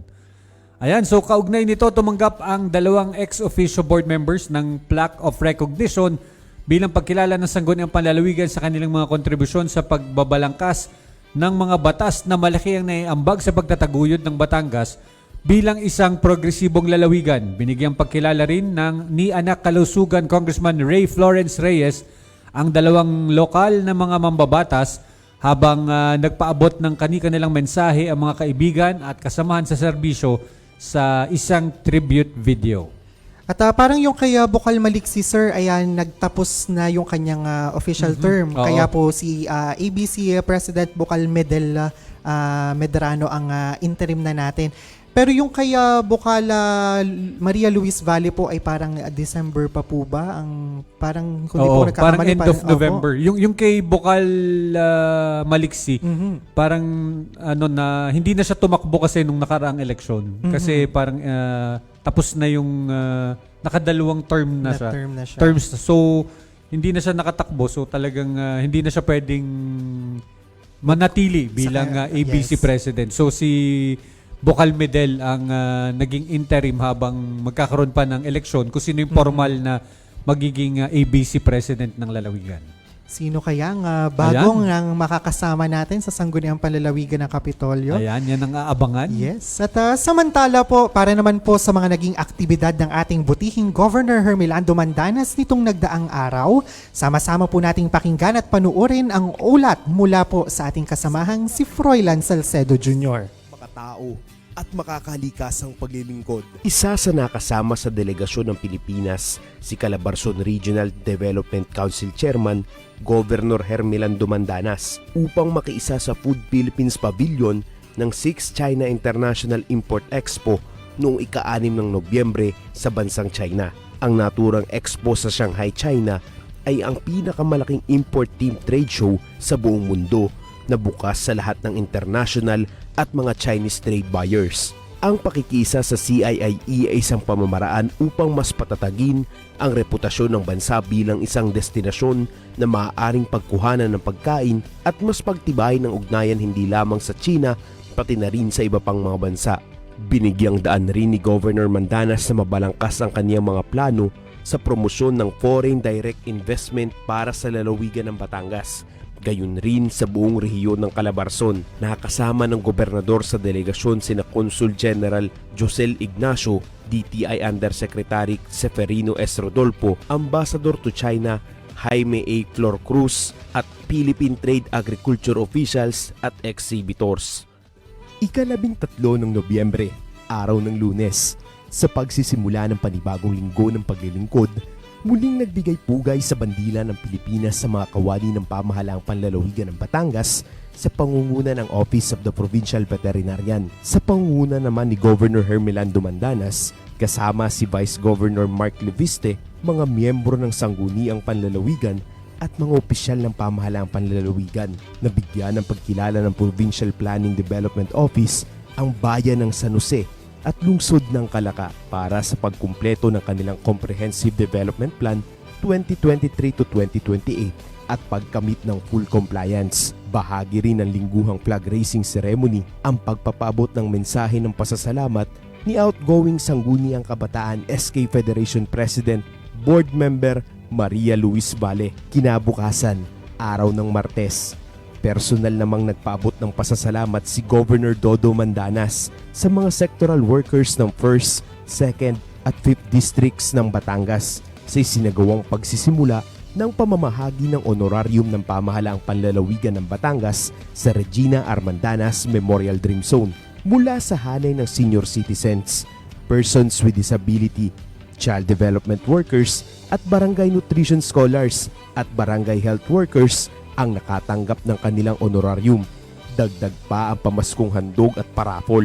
D: Ayan, so kaugnay nito tumanggap ang 2 ex-officio board members ng Plaque of Recognition bilang pagkilala ng Sangguniang Panlalawigan sa kanilang mga kontribusyon sa pagbabalangkas ng mga batas na malaki ang naiambag sa pagtataguyod ng Batangas bilang isang progresibong lalawigan. Binigyang pagkilala rin ng ni Anak Kalusugan Congressman Ray Florence Reyes ang 2 lokal na mga mambabatas habang nagpaabot ng kanilang mensahe ang mga kaibigan at kasamahan sa serbisyo sa isang tribute video.
E: At parang yung kay Bokal Maliksi sir, ayan, nagtapos na yung kanyang official term.
D: Oo.
E: Kaya po si ABC President Bokal Medrano ang interim na natin. Pero yung kay Bokal Maria Luis Valle po ay parang December pa po ba? Ang parang kung di po nagkakamali,
D: parang end of November. Yung kay Bokal Maliksi, parang na hindi na siya tumakbo kasi nung nakaraang eleksyon. Kasi parang tapos na yung nakadalawang term na siya.
E: Term na siya.
D: Terms. So hindi na siya nakatakbo. So talagang hindi na siya pwedeng manatili bilang ABC
E: yes.
D: President. So si Bocalmedel ang naging interim habang magkakaroon pa ng eleksyon kung sino yung formal na magiging ABC president ng lalawigan.
E: Sino kaya ang bagong ang makakasama natin sa sangguniang panlalawigan ng Kapitolyo?
D: Ayan, yan ang aabangan.
E: Yes. At samantala po, para naman po sa mga naging aktibidad ng ating butihing Governor Hermelando Mandanas nitong nagdaang araw, sama-sama po nating pakinggan at panuorin ang ulat mula po sa ating kasamahang si Froilan Salcedo Jr.
C: Makatao at makakalikasang paglilingkod.
A: Isa sa nakasama sa delegasyon ng Pilipinas, si Calabarzon Regional Development Council Chairman, Governor Hermelando Mandanas, upang makiisa sa Food Philippines Pavilion ng 6th China International Import Expo noong ika-6 ng Nobyembre sa bansang China. Ang naturang expo sa Shanghai, China ay ang pinakamalaking import team trade show sa buong mundo na bukas sa lahat ng international at mga Chinese trade buyers. Ang pakikisa sa CIIE ay isang pamamaraan upang mas patatagin ang reputasyon ng bansa bilang isang destinasyon na maaaring pagkuhanan ng pagkain at mas pagtibayin ng ugnayan hindi lamang sa China pati na rin sa iba pang mga bansa. Binigyang daan rin ni Governor Mandanas na mabalangkas ang kaniyang mga plano sa promosyon ng foreign direct investment para sa lalawigan ng Batangas. Gayon rin sa buong rehiyon ng Calabarzon. Nakasama ng gobernador sa delegasyon sina Consul General Josel Ignacio, DTI Undersecretary Seferino S. Rodolfo, Ambassador to China Jaime A. Flor Cruz at Philippine Trade Agriculture officials at exhibitors. Ika-13 ng Nobyembre, araw ng Lunes, sa pagsisimula ng panibagong linggo ng paglilingkod, muling nagbigay pugay sa bandila ng Pilipinas sa mga kawani ng pamahalaang panlalawigan ng Batangas sa pangunguna ng Office of the Provincial Veterinarian. Sa pangunguna naman ni Governor Hermelando Mandanas, kasama si Vice Governor Mark Leviste, mga miyembro ng sangguniang panlalawigan at mga opisyal ng pamahalaang panlalawigan. Nabigyan ng pagkilala ng Provincial Planning Development Office ang bayan ng San Jose at lungsod ng Calaca para sa pagkumpleto ng kanilang Comprehensive Development Plan 2023 to 2028 at pagkamit ng full compliance. Bahagi rin ng lingguhang flag raising ceremony ang pagpapaabot ng mensahe ng pasasalamat ni outgoing Sangguniang Kabataan SK Federation President, Board Member Maria Luis Vale. Kinabukasan, araw ng Martes, personal namang nagpaabot ng pasasalamat si Governor Dodo Mandanas sa mga sectoral workers ng 1st, 2nd at 5th districts ng Batangas sa isinagawang pagsisimula ng pamamahagi ng honorarium ng pamahalaang panlalawigan ng Batangas sa Regina Armandanas Memorial Dream Zone mula sa hanay ng senior citizens, persons with disability, child development workers at barangay nutrition scholars at barangay health workers ang nakatanggap ng kanilang honorarium. Dagdag pa ang pamaskong handog at parapol.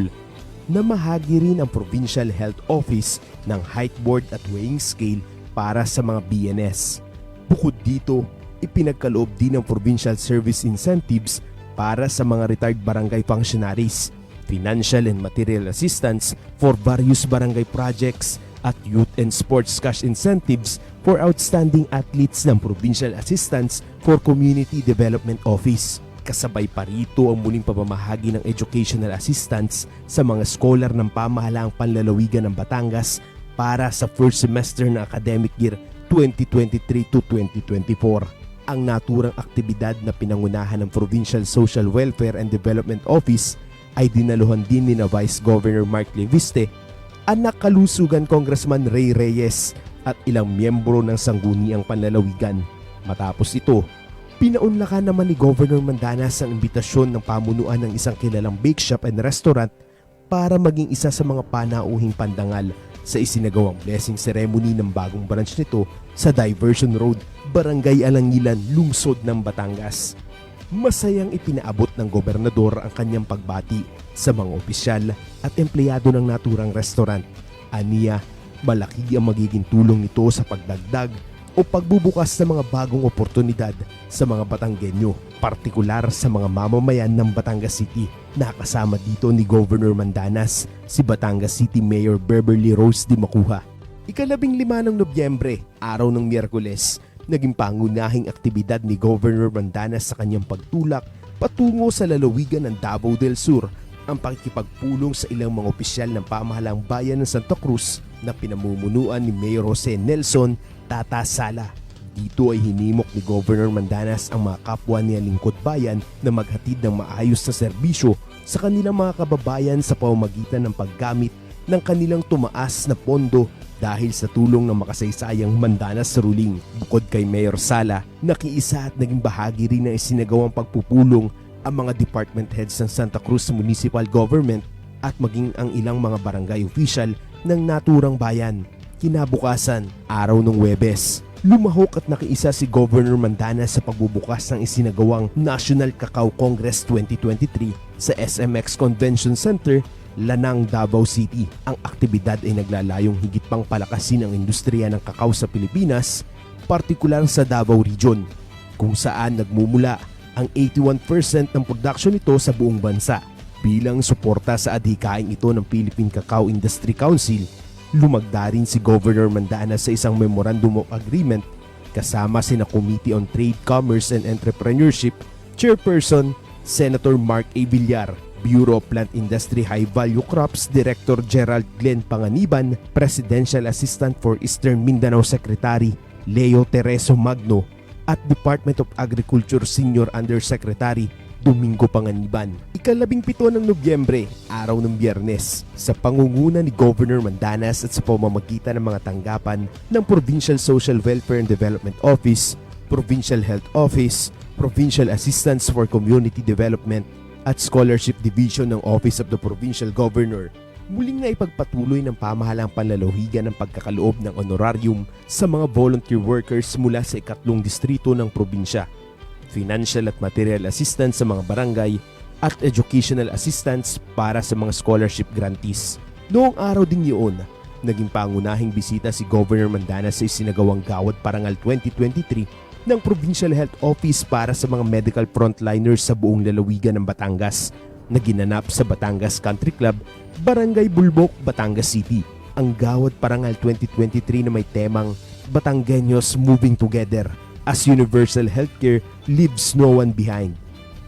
A: Namahagi rin ang Provincial Health Office ng height board at weighing scale para sa mga BNS. Bukod dito, ipinagkaloob din ang Provincial Service Incentives para sa mga retired barangay functionaries, financial and material assistance for various barangay projects at youth and sports cash incentives for outstanding athletes ng Provincial Assistance for Community Development Office. Kasabay pa rito ang muling pamamahagi ng educational assistance sa mga scholar ng pamahalaang panlalawigan ng Batangas para sa first semester ng academic year 2023 to 2024. Ang naturang aktibidad na pinangunahan ng Provincial Social Welfare and Development Office ay dinaluhan din ni na Vice Governor Mark Leviste, anak kalusugan Congressman Ray Reyes at ilang miyembro ng sangguniang panlalawigan. Matapos ito, pinaunlakan naman ni Governor Mandanas ang imbitasyon ng pamunuan ng isang kilalang bake shop and restaurant para maging isa sa mga panauhing pandangal sa isinagawang blessing ceremony ng bagong branch nito sa Diversion Road, Barangay Alangilan, lungsod ng Batangas. Masayang ipinaabot ng gobernador ang kanyang pagbati sa mga opisyal at empleyado ng naturang restaurant. Aniya, malaki ang magiging tulong nito sa pagdagdag o pagbubukas ng mga bagong oportunidad sa mga Batanggenyo, partikular sa mga mamamayan ng Batangas City. Nakasama dito ni Governor Mandanas si Batangas City Mayor Beverly Rose Di Macuja. Ika-15 ng Nobyembre, araw ng Miyerkules, naging pangunahing aktibidad ni Governor Mandanas sa kanyang pagtulak patungo sa lalawigan ng Davao del Sur ang pakikipagpulong sa ilang mga opisyal ng pamahalang bayan ng Santa Cruz na pinamumunuan ni Mayor Jose Nelson Tata Sala. Dito ay hinimok ni Governor Mandanas ang mga kapwa niya lingkod bayan na maghatid ng maayos na serbisyo sa kanilang mga kababayan sa pamamagitan ng paggamit ng kanilang tumaas na pondo dahil sa tulong ng makasaysayang Mandanas ruling. Bukod kay Mayor Sala, nakiisa at naging bahagi rin ng isinagawang pagpupulong ang mga department heads ng Santa Cruz Municipal Government at maging ang ilang mga barangay official ng naturang bayan. Kinabukasan, araw ng Huwebes, lumahok at nakiisa si Governor Mandanas sa pagbubukas ng isinagawang National Cacao Congress 2023 sa SMX Convention Center, Lanang, Davao City. Ang aktibidad ay naglalayong higit pang palakasin ang industriya ng kakao sa Pilipinas, partikular sa Davao Region, kung saan nagmumula ang 81% ng production nito sa buong bansa. Bilang suporta sa adhikaing ito ng Philippine Cacao Industry Council, lumagda rin si Governor Mandanas sa isang Memorandum of Agreement kasama sina Committee on Trade, Commerce and Entrepreneurship Chairperson Senator Mark A. Villar, Bureau of Plant Industry High Value Crops Director Gerald Glenn Panganiban, Presidential Assistant for Eastern Mindanao Secretary Leo Tereso Magno at Department of Agriculture Senior Undersecretary Domingo Panganiban. Ika-17 ng Nobyembre, araw ng Biyernes, sa pangunguna ni Governor Mandanas at sa pamamagitan ng mga tanggapan ng Provincial Social Welfare and Development Office, Provincial Health Office, Provincial Assistance for Community Development at Scholarship Division ng Office of the Provincial Governor, muling na ipagpatuloy ng pamahalang panlalawigan ng pagkakaloob ng honorarium sa mga volunteer workers mula sa 3 distrito ng probinsya, financial at material assistance sa mga barangay at educational assistance para sa mga scholarship grantees. Noong araw din yun, naging pangunahing bisita si Governor Mandanas sa isinagawang Gawad Parangal 2023 ng Provincial Health Office para sa mga medical frontliners sa buong lalawigan ng Batangas na ginanap sa Batangas Country Club, Barangay Bulbok, Batangas City. Ang Gawad Parangal 2023 na may temang Batanggenyos Moving Together as Universal Healthcare Leaves No One Behind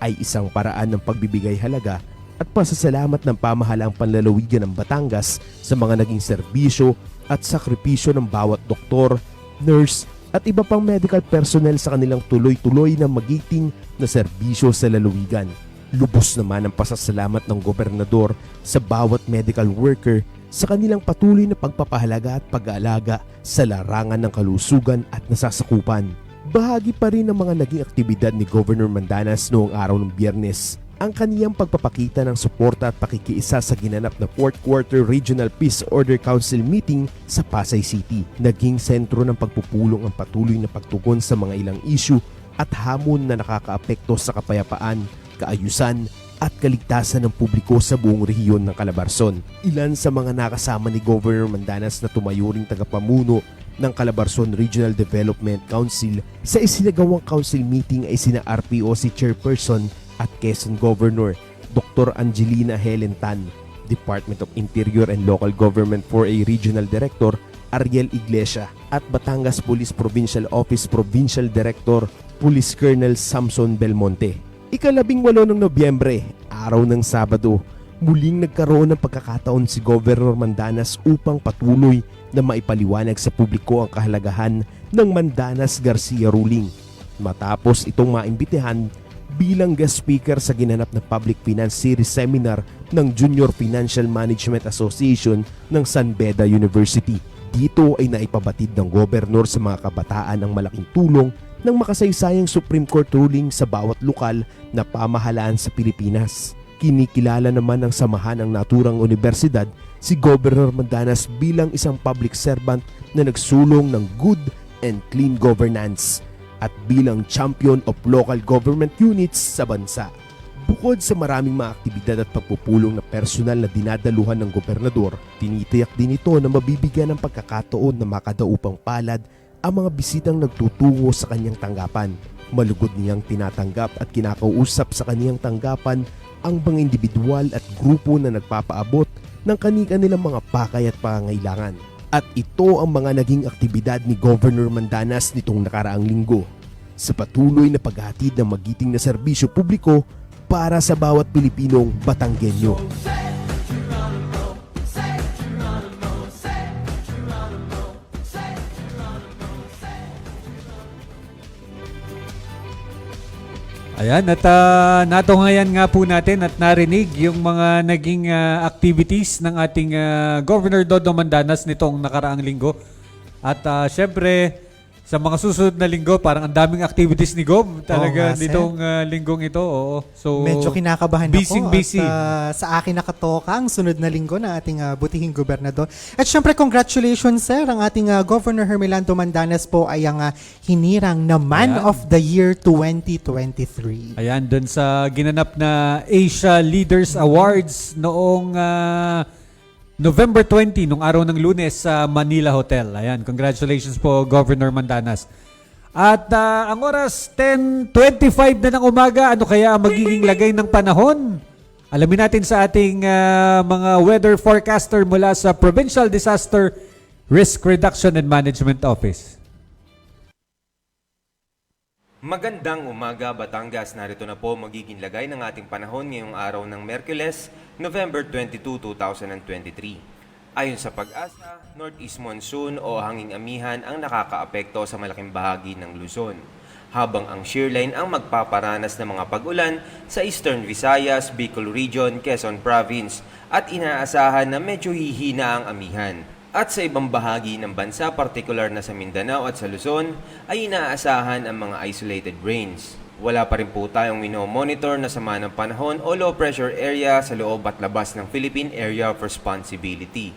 A: ay isang paraan ng pagbibigay halaga at pasasalamat ng pamahalang panlalawigan ng Batangas sa mga naging serbisyo at sakripisyo ng bawat doktor, nurse at iba pang medical personnel sa kanilang tuloy-tuloy na magiting na serbisyo sa lalawigan. Lubos naman ang pasasalamat ng gobernador sa bawat medical worker sa kanilang patuloy na pagpapahalaga at pag-aalaga sa larangan ng kalusugan at nasasakupan. Bahagi pa rin ng mga naging aktibidad ni Governor Mandanas noong araw ng Biyernes ang kaniyang pagpapakita ng suporta at pakikiisa sa ginanap na 4th Quarter Regional Peace Order Council meeting sa Pasay City. Naging sentro ng pagpupulong ang patuloy na pagtugon sa mga ilang issue at hamon na nakakaapekto sa kapayapaan, kaayusan at kaligtasan ng publiko sa buong rehiyon ng Calabarzon. Ilan sa mga nakasama ni Governor Mandanas na tumayo ring tagapamuno ng Calabarzon Regional Development Council sa isinagawang council meeting ay sina RPOC Chairperson at Quezon Governor Dr. Angelina Helen Tan, Department of Interior and Local Government 4A Regional Director Ariel Iglesia at Batangas Police Provincial Office Provincial Director Police Colonel Samson Belmonte. Ika-18 ng Nobyembre, araw ng Sabado, muling nagkaroon ng pagkakataon si Governor Mandanas upang patuloy na maipaliwanag sa publiko ang kahalagahan ng Mandanas Garcia ruling. Matapos itong maimbitehan bilang guest speaker sa ginanap na Public Finance Series Seminar ng Junior Financial Management Association ng San Beda University. Dito ay naipabatid ng gobernador sa mga kabataan ang malaking tulong ng makasaysayang Supreme Court ruling sa bawat lokal na pamahalaan sa Pilipinas. Kinikilala naman ng samahan ng naturang universidad si Governor Mandanas bilang isang public servant na nagsulong ng good and clean governance at bilang champion of local government units sa bansa. Bukod sa maraming mga aktibidad at pagpupulong na personal na dinadaluhan ng gobernador, tinitiyak din ito na mabibigyan ng pagkakataon na makadaupang palad ang mga bisitang nagtutungo sa kanyang tanggapan. Malugod niyang tinatanggap at kinakausap sa kanyang tanggapan ang mga individual at grupo na nagpapaabot ng kanilang mga pakay at pangangailangan. At ito ang mga naging aktibidad ni Governor Mandanas nitong nakaraang linggo. Sa patuloy na paghatid ng magiting na serbisyo publiko
C: para sa bawat Pilipinong Batanggenyo.
D: Ayan, at natunghayan nga po natin at narinig yung mga naging activities ng ating Governor Dodo Mandanas nitong nakaraang linggo. At syempre, sa mga susunod na linggo, parang ang daming activities ni Gov talaga
E: nga, sir.
D: nitong linggong ito. Oo. So,
E: Medyo kinakabahan ako
D: busy.
E: at sa akin nakatoka ang sunod na linggo na ating butihing gobernador. At syempre, congratulations sir, ang ating Governor Hermelando Mandanas po ay ang hinirang na Man
D: Ayan.
E: of the Year 2023.
D: Ayan, dun sa ginanap na Asia Leaders Awards noong November 20, nung araw ng Lunes sa Manila Hotel. Ayan, congratulations po Governor Mandanas. At ang oras 10:25 na ng umaga, ano kaya ang magiging lagay ng panahon? Alamin natin sa ating mga weather forecaster mula sa Provincial Disaster Risk Reduction and Management Office.
A: Magandang umaga, Batangas. Narito na po magiging lagay ng ating panahon ngayong araw ng Miyerkules, November 22, 2023. Ayon sa pag-asa, northeast monsoon o hanging amihan ang nakakaapekto sa malaking bahagi ng Luzon, habang ang shearline ang magpaparanas ng mga pag-ulan sa Eastern Visayas, Bicol Region, Quezon Province at inaasahan na medyo hihina ang amihan. At sa ibang bahagi ng bansa, partikular na sa Mindanao at sa Luzon, ay inaasahan ang mga isolated rains. Wala pa rin po tayong monitor na sama ng panahon o low pressure area sa loob at labas ng Philippine Area of Responsibility.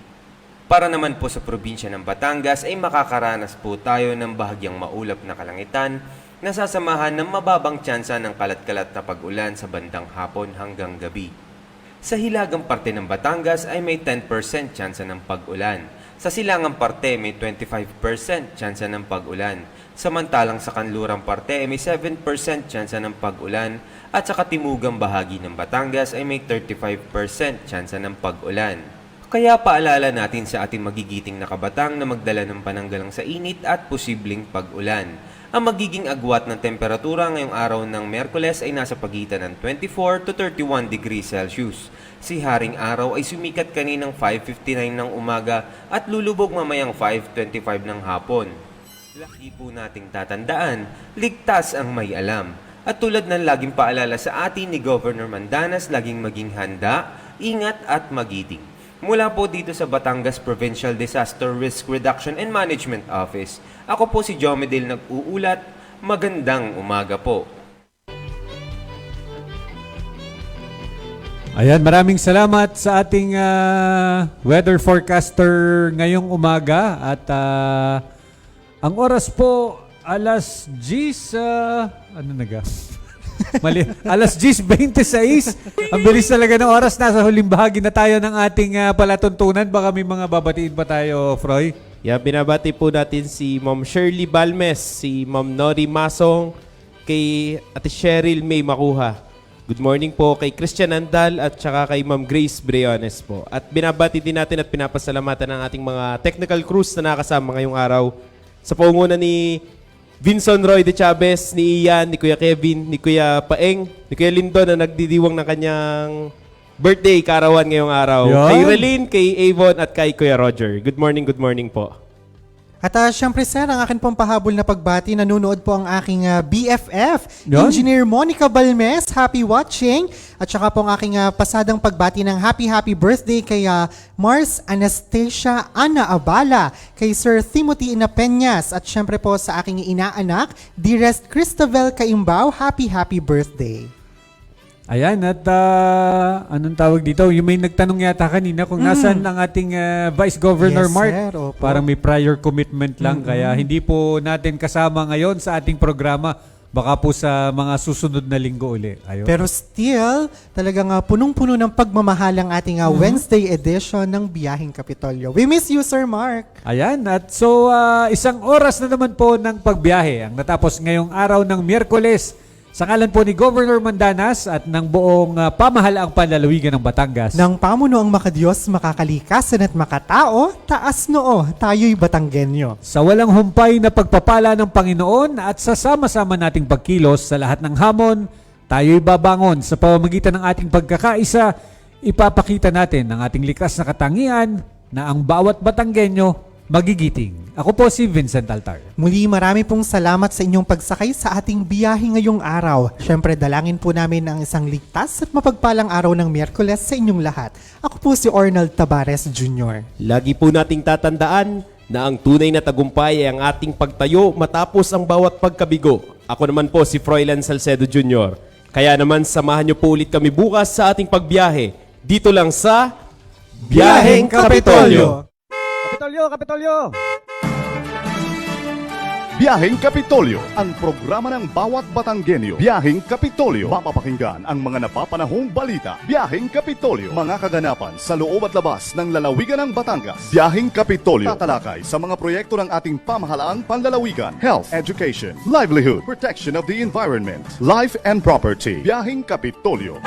A: Para naman po sa probinsya ng Batangas ay makakaranas po tayo ng bahagyang maulap na kalangitan na sasamahan ng mababang tsansa ng kalat-kalat na pag-ulan sa bandang hapon hanggang gabi. Sa hilagang parte ng Batangas ay may 10% tsansa ng pag-ulan. Sa silangang parte may 25% tsansa ng pag-ulan. Samantalang sa kanlurang parte ay may 7% tsansa ng pag-ulan at sa katimugang bahagi ng Batangas ay may 35% tsansa ng pag-ulan. Kaya paalala natin sa ating magigiting na kabatang na magdala ng pananggalang sa init at posibleng pag-ulan. Ang magiging agwat ng temperatura ngayong araw ng Miyerkules ay nasa pagitan ng 24 to 31 degrees Celsius. Si Haring Araw ay sumikat kaninang 5:59 ng umaga at lulubog mamayang 5:25 ng hapon. Lagi po nating tatandaan, ligtas ang may alam. At tulad ng laging paalala sa atin ni Governor Mandanas, laging maging handa, ingat at magiting. Mula po dito sa Batangas Provincial Disaster Risk Reduction and Management Office, ako po si Jomedil nag-uulat. Magandang umaga po.
D: Ayan, maraming salamat sa ating weather forecaster ngayong umaga. At ang oras po, alas 10, Mali. Alas 10:26. Ang bilis talaga ng oras. Nasa huling bahagi na tayo ng ating palatuntunan. Baka may mga babatiin pa tayo, Froy.
A: Binabati po natin si Ma'am Shirley Balmes, si Ma'am Nori Masong, kay Ate Cheryl May Makuha. Good morning po kay Christian Andal at saka kay Ma'am Grace Briones po. At binabati din natin at pinapasalamatan ng ating mga technical crews na nakasama ngayong araw sa pangunguna ni Vincent Roy de Chavez, ni Ian, ni Kuya Kevin, ni Kuya Paeng, ni Kuya Lindon na nagdidiwang ng kanyang birthday karawan ngayong araw.
D: Yan.
A: Kay Relyn, kay Avon at kay Kuya Roger. Good morning po.
E: At syempre sir, ang akin pong pahabol na pagbati, nanonood po ang aking BFF,
D: Yan.
E: Engineer Monica Balmes. Happy watching. At saka po ang aking pasadang pagbati ng happy birthday kay Mars Anastasia Ana Abala, kay Sir Timothy Inapeñas, at syempre po sa aking inaanak, Dearest Cristabel Caimbaw, happy birthday.
D: Ayan, at anong tawag dito? Yung may nagtanong yata kanina kung nasaan ang ating Vice Governor
E: Yes,
D: Mark.
E: sir. Opo.
D: Parang may prior commitment lang, kaya hindi po natin kasama ngayon sa ating programa. Baka po sa mga susunod na linggo uli. Ayun.
E: Pero still, talagang punong-puno ng pagmamahal ang ating Wednesday edition ng Biyaheng Kapitolyo. We miss you, Sir Mark.
D: Ayan, at so isang oras na naman po ng pagbiyahe ang natapos ngayong araw ng Miyerkules. Sa ngalan po ni Governor Mandanas at ng buong pamahalaang panlalawigan ng Batangas.
E: Nang pamuno ang makadiyos, makakalikasan at makatao, taas noo, tayo'y Batanggenyo.
D: Sa walang humpay na pagpapala ng Panginoon at sa sama-sama nating pagkilos sa lahat ng hamon, tayo'y babangon sa pamamagitan ng ating pagkakaisa, ipapakita natin ang ating likas na katangian na ang bawat Batanggenyo magigiting. Ako po si Vincent Altar.
E: Muli marami pong salamat sa inyong pagsakay sa ating biyahe ngayong araw. Siyempre dalangin po namin ang isang ligtas at mapagpalang araw ng Miyerkules sa inyong lahat. Ako po si Ornald Tabares Jr.
A: Lagi po nating tatandaan na ang tunay na tagumpay ay ang ating pagtayo matapos ang bawat pagkabigo. Ako naman po si Froilan Salcedo Jr. Kaya naman samahan niyo po ulit kami bukas sa ating pagbiyahe. Dito lang sa
E: Biyaheng Kapitolyo!
B: Biyaheng Kapitolyo, ang programa ng bawat Batanggenyo. Biyaheng Kapitolyo, mapapakinggan ang mga napapanahong balita. Biyaheng Kapitolyo, mga kaganapan sa loob at labas ng lalawigan ng Batangas. Biyaheng Kapitolyo, tatalakay sa mga proyekto ng ating pamahalaang panlalawigan, health, education, livelihood, protection of the environment, life and property. Biyaheng Kapitolyo.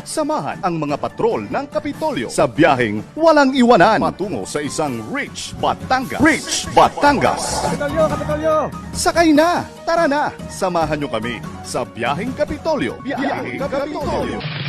B: Samahan ang mga patrol ng Kapitolyo sa biyaheng walang iwanan patungo sa isang Rich Batangas. Rich Batangas! Kapitolyo! Sakay na! Tara na! Samahan nyo kami sa biyaheng Kapitolyo. Biyaheng Kapitolyo!